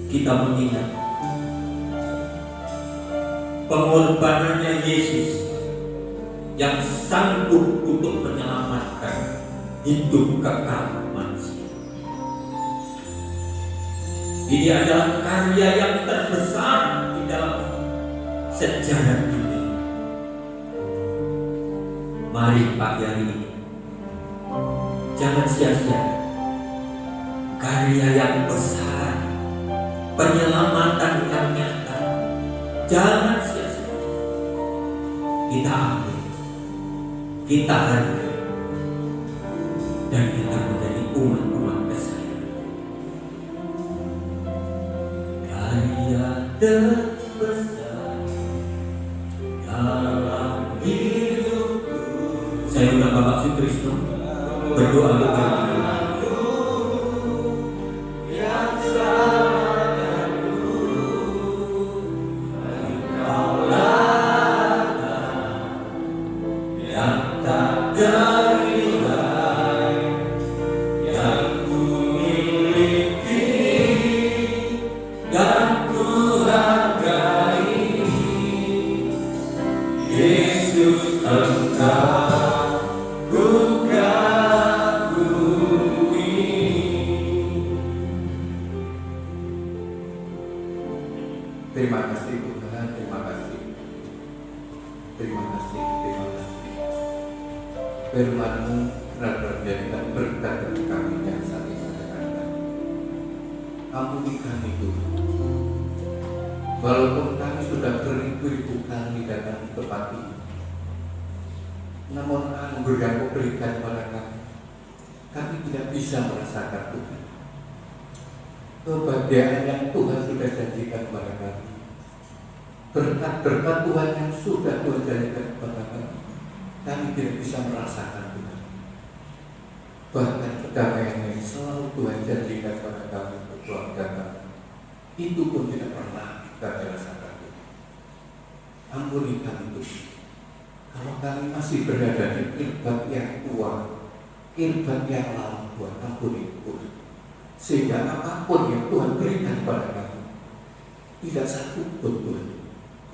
Kita mengingat pengorbanannya Yesus yang sanggup untuk menyelamatkan hidup kekal manusia. Ini adalah karya yang terbesar di dalam sejarah dunia. Mari pagi hari ini jangan sia-sia karya yang besar, penyelamatan yang nyata. Jangan sia-sia. Kita ambil, kita hargai, dan kita menjadi umat-umat kesayangan. Karya terbesar dalam hidupku. Saya undang Bapak Sutrisno berdoa untuk kami. Terima kasih Tuhan, terima kasih. Terima kasih, terima kasih. Firman-Mu benar-benar menjadikan berkat bagi kami yang saat ini katakan. Ampuni kami Tuhan. Walaupun kami sudah beribu-ribu kali datang ke tempat ini, namun anugerah yang Kau berikan kepada kami tidak bisa merasakan Tuhan. Kebahagiaan yang Tuhan sudah janjikan kepada kami, berkat-berkat Tuhan yang sudah Tuhan janjikan kepada kami tidak bisa merasakan Tuhan. Bahkan kedamaian yang selalu Tuhan janjikan kepada kami, keluarga kami, itu pun tidak pernah kami rasakan Tuhan. Ampuni kami Tuhan, kalau kami masih berada di irbat yang tua, irbat yang lama Tuhan, ampuni Tuhan. Sehingga apapun yang Tuhan berikan kepada kami, tidak satu pun Tuhan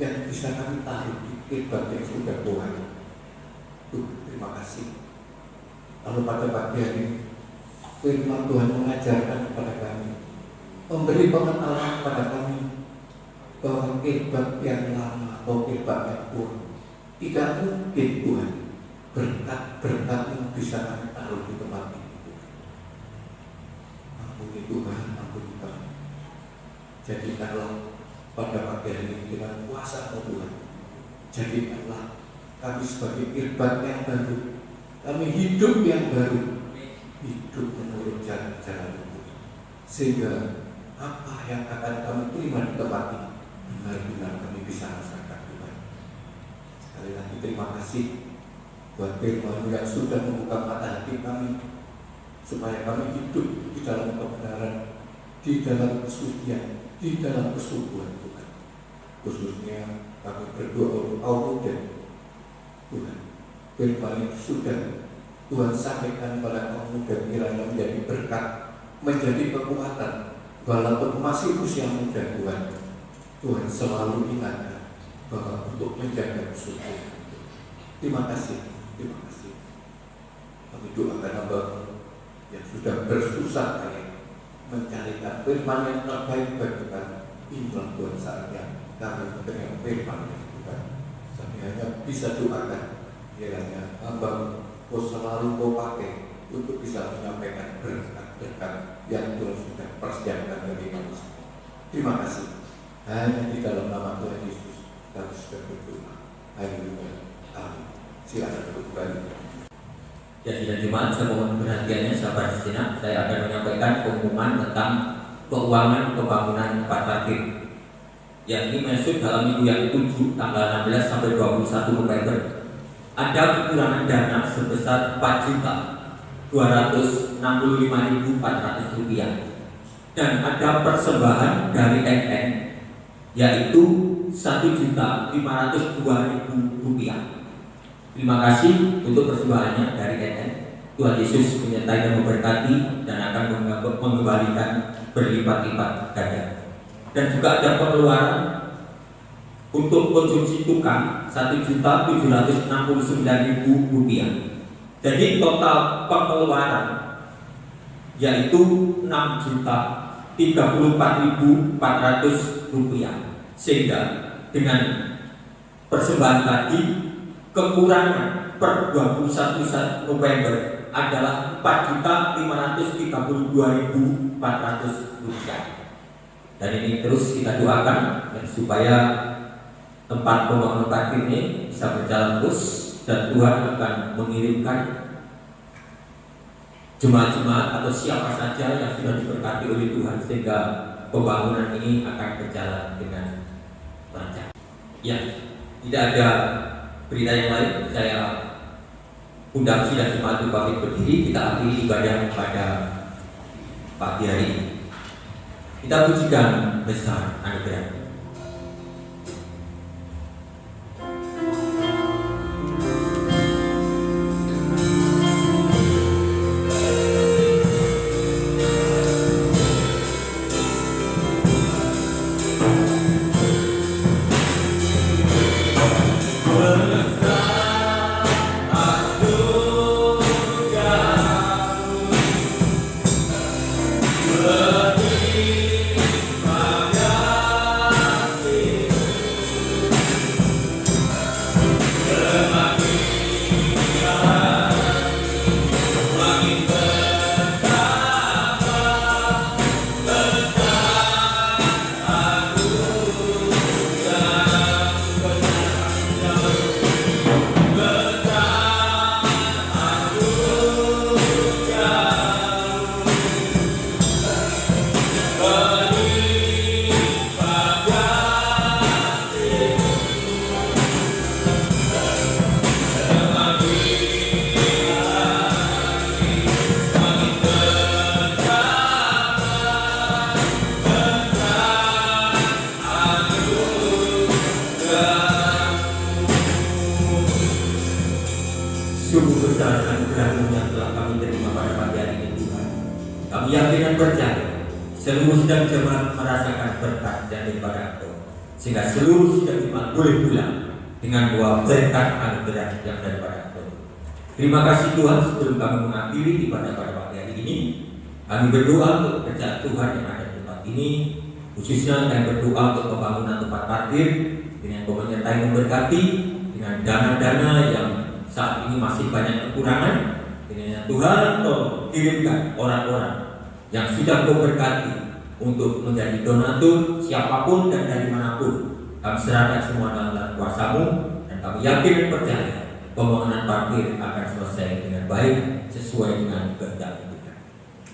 yang bisa kami taruh di irbat yang sudah Tuhan. Tuhan, terima kasih. Lalu pada pagi hari ini, firman Tuhan mengajarkan kepada kami, memberi pengetahuan kepada kami bahwa irbat yang lama atau irbat yang tua tidak mungkin Tuhan berkat-berkat-Mu bisa kami taruh di tempat ini. Ampuni Tuhan, ampuni kami. Jadikanlah pada pagi hari ini dengan kuasa-Mu Tuhan, jadikanlah kami sebagai irbat yang baru, kami hidup yang baru, hidup menurut jalan-jalan-Mu, sehingga apa yang akan kami terima di tempat ini benar-benar kami bisa rasakan Tuhan. Sekali lagi terima kasih buat firman-Mu yang sudah membuka mata hati kami, supaya kami hidup di dalam kebenaran, di dalam kesucian, di dalam kesungguhan Tuhan. Khususnya kami berdoa untuk kaum muda Tuhan, firman yang sudah Tuhan sampaikan pada kaum muda kiranya menjadi berkat, menjadi kekuatan. Walaupun masih usia muda Tuhan, Tuhan selalu ingatkan bahwa untuk menjaga kesucian. Terima kasih, terima kasih. Kami doakan hamba yang sudah bersusah payah mencarikan firman yang terbaik bagi kami. Inilah Tuhan saatnya kami mendengar firman yang Tuhan. Kami hanya bisa doakan kiranya hamba Kau selalu Kau pakai untuk bisa menyampaikan berkat-berkat yang Tuhan sudah persiapkan bagi kami semua. Terima kasih. Hanya di dalam nama Tuhan Yesus kami sudah berdoa. Haleluya. Amin. Silakan duduk kembali. Ya, sidang Jumat, saya mohon perhatiannya sahabat sejenak. Saya akan menyampaikan pengumuman tentang keuangan pembangunan tempat parkir. Ya, ini masuk dalam minggu yang 7 tanggal 16 sampai 21 November. Ada kekurangan dana sebesar Rp4.265.400 dan ada persembahan dari NN yaitu Rp1.502.000. Terima kasih untuk persembahannya dari NN. Tuhan Yesus menyertai dan memberkati dan akan mengembalikan berlipat-lipat ganda. Dan juga ada pengeluaran untuk konsumsi tukang Rp1.769.000. Jadi total pengeluaran yaitu Rp6.034.400, sehingga dengan persembahan tadi kekurangan per 21 November adalah Rp4.532.400. Dan ini terus kita doakan supaya tempat pembangunan parkir ini bisa berjalan terus dan Tuhan akan mengirimkan jemaat-jemaat atau siapa saja yang sudah diberkati oleh Tuhan sehingga pembangunan ini akan berjalan dengan lancar. Ya, tidak ada berita yang lain. Saya undang sidang jemaat bangkit berdiri, kita akhiri ibadah pada pagi hari ini. Kita pujikan besar anugerah. Sungguh besar anugerah-Mu yang telah kami terima pada pagi hari ini Tuhan. Kami yakin dan percaya seluruh sidang jemaat merasakan berkat daripada Engkau, sehingga seluruh sidang jemaat boleh pulang dengan dua berkat anugerah yang daripada Engkau. Terima kasih Tuhan. Sebelum kami mengakhiri ibadah pada pagi hari ini, kami berdoa untuk pekerjaan Tuhan yang ada di tempat ini, khususnya kami berdoa untuk pembangunan tempat parkir dengan Kau menyertai memberkati dengan dana-dana yang saat ini masih banyak kekurangan. Kiranya Tuhan Kau kirimkan orang-orang yang sudah Kau berkati untuk menjadi donatur siapapun dan dari manapun. Kami serahkan semua dalam kuasa-Mu dan kami yakin dan percaya pembangunan parkir akan selesai dengan baik sesuai dengan kehendak Tuhan.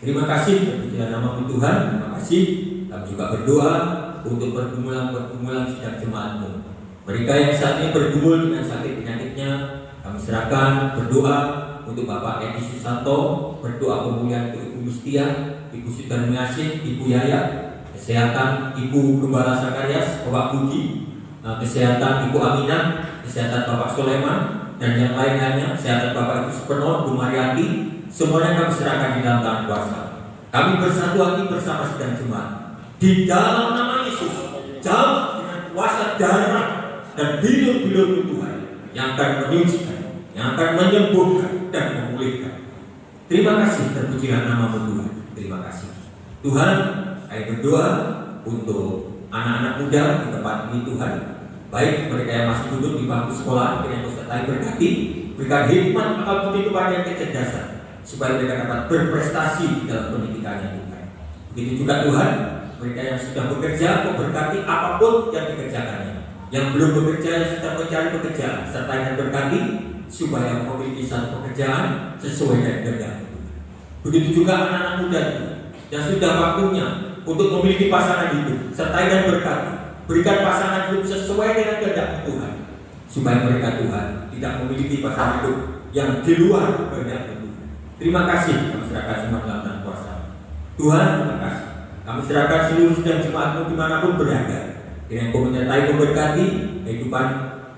Terima kasih terpujilah nama-Mu Tuhan. Terima kasih. Kami juga berdoa untuk pergumulan sidang jemaat-Mu. Mereka yang saat ini bergumul dengan sakit penyakitnya, kami serahkan berdoa untuk Bapak Edi Susanto, berdoa pemulihan untuk Ibu Mustia, Ibu Sudarmiasih, Ibu Yaya, kesehatan Ibu Gembala Sakarias, Bapak Budi, kesehatan Ibu Aminah, kesehatan Bapak Soleman, dan yang lain-lainnya, kesehatan Bapak Ibu Supenol, Bu Mariati, semuanya kami serahkan di dalam tangan kuasa. Kami bersatu hati bersama sidang jemaat di dalam nama Yesus, jauh dengan kuasa darah dan bilur-bilur Tuhan yang akan menyucikan, yang akan menyembuhkan dan memulihkan. Terima kasih, terpujilah nama-Mu Tuhan. Terima kasih Tuhan. Kami berdoa untuk anak-anak muda di tempat ini Tuhan, baik mereka yang masih duduk di bangku sekolah, yang Kau sertai berkati, berikan hikmat akal budi kepada kecerdasan supaya mereka dapat berprestasi dalam pendidikannya Tuhan. Begitu juga Tuhan, mereka yang sudah bekerja, Kau berkati apapun yang dikerjakannya. Yang belum bekerja, yang sedang mencari pekerjaan, sertai dan berkati supaya memiliki satu pekerjaan sesuai dengan kehendak Tuhan. Begitu juga anak-anak muda yang sudah waktunya untuk memiliki pasangan hidup, sertai dan berkati, berikan pasangan hidup sesuai dengan kehendak Tuhan, supaya mereka Tuhan tidak memiliki pasangan hidup yang di luar kehendak Tuhan. Terima kasih, kami serahkan semua dalam tangan kuasa Tuhan. Terima kasih, kami serahkan seluruh sidang jemaat-Mu dimanapun berada, dengan Kau menyertai memberkati kehidupan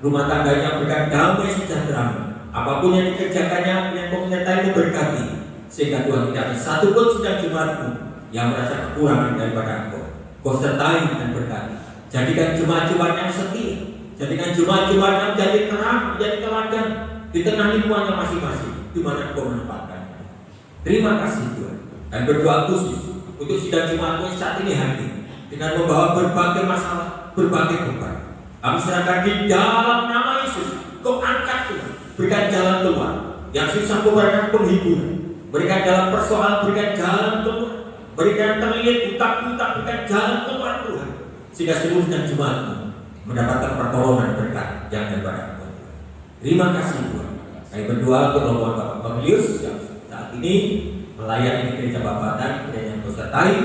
rumah tangganya, berikan damai sejahtera apapun yang dikerjakannya, yang Kau menyertai memberkati, sehingga Tuhan tidak ada satu pun sidang Jumatmu yang merasa kekurangan daripada Engkau. Kau sertai dan berkati. Jadikan Jumat-Jumat yang setia, jadikan Jumat-Jumat yang jadi terang, menjadi teladan di tengah lingkungannya masing-masing, di mana Kau menempatkannya. Terima kasih Tuhan. Dan berdoa khusus untuk sidang Jumatmu saat ini hadir dengan membawa berbagai masalah, berbagai beban. Kami serahkan di dalam nama Yesus. Kau angkat Tuhan, berikan jalan keluar. Yang susah Kau berikan penghiburan, berikan jalan persoalan, berikan jalan keluar. Berikan terlilit, butak-butak, berikan jalan keluar Tuhan, sehingga seluruh sidang Jumatmu mendapatkan pertolongan berkat yang daripada Tuhan. Terima kasih Tuhan. Kami berdoa untuk rombongan Bapak Cornelius yang saat ini melayani gereja Bapaktan, gereja yang Kau sertai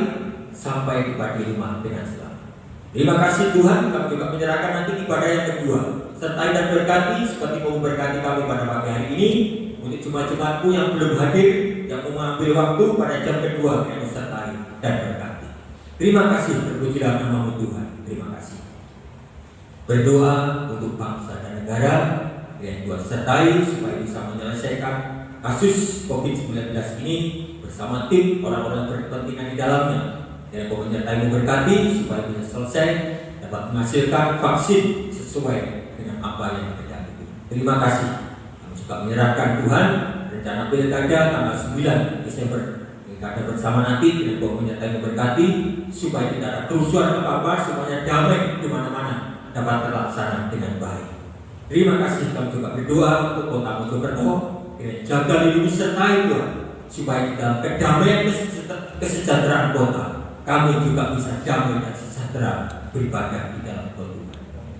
sampai tiba di rumah dengan selamat. Terima kasih Tuhan. Kami juga menyerahkan nanti ibadah yang kedua, sertai dan berkati seperti Kau memberkati kami pada pagi hari ini. Untuk Jumat-Jumatku yang belum hadir, yang mengambil waktu pada jam kedua, yang sertai dan berkati. Terima kasih, terpujilah nama-Mu Tuhan. Terima kasih. Berdoa untuk bangsa dan negara yang Tuhan sertai supaya bisa menyelesaikan kasus COVID-19 ini bersama tim orang-orang berkepentingan di dalamnya. Dan Kau menyertai memberkati supaya bisa selesai, dapat menghasilkan vaksin sesuai dengan apa yang terjadi. Terima kasih. Kami juga menyerahkan Tuhan rencana pilkada tanggal 9 Desember, pilkada bersama nanti, dan Kau menyertai memberkati supaya tidak ada kerusuhan apa-apa, semuanya damai di mana-mana dapat terlaksana dengan baik. Terima kasih. Kami juga berdoa untuk Kota Mojokerto, jaga lindungi sertai Tuhan, supaya di dalam kedamaian kesejahteraan kota, kami juga bisa damai dan sejahtera beribadah di dalam Tuhan.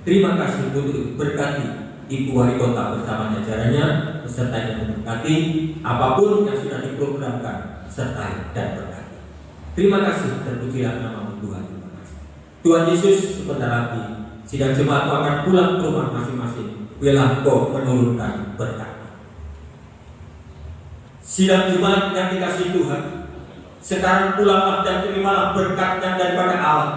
Terima kasih untuk berkati Ibu Wali Kota bersama jajarannya, beserta yang memberkati apapun yang sudah diprogramkan, sertai dan berkati. Terima kasih, terpujilah nama-Mu Tuhan. Terima kasih. Tuhan Yesus, sebentar lagi sidang jemaat akan pulang ke rumah masing-masing. Biarlah Kau menurunkan berkat. Sidang jemaat yang dikasihi Tuhan, sekarang pulanglah dan terimalah berkat yang daripada Allah,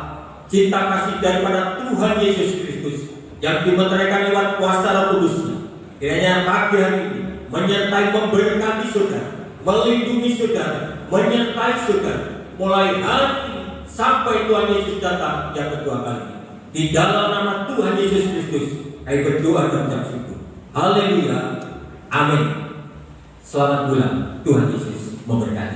cinta kasih daripada Tuhan Yesus Kristus yang dimeteraikan lewat kuasa Roh Kudus-Nya. Kiranya pagi hari ini menyertai memberkati saudara, melindungi saudara, menyertai saudara mulai hari ini sampai Tuhan Yesus datang yang kedua kali. Di dalam nama Tuhan Yesus Kristus, kami berdoa dan mengucap syukur. Haleluya. Amin. Selamat bulan. Tuhan Yesus memberkati.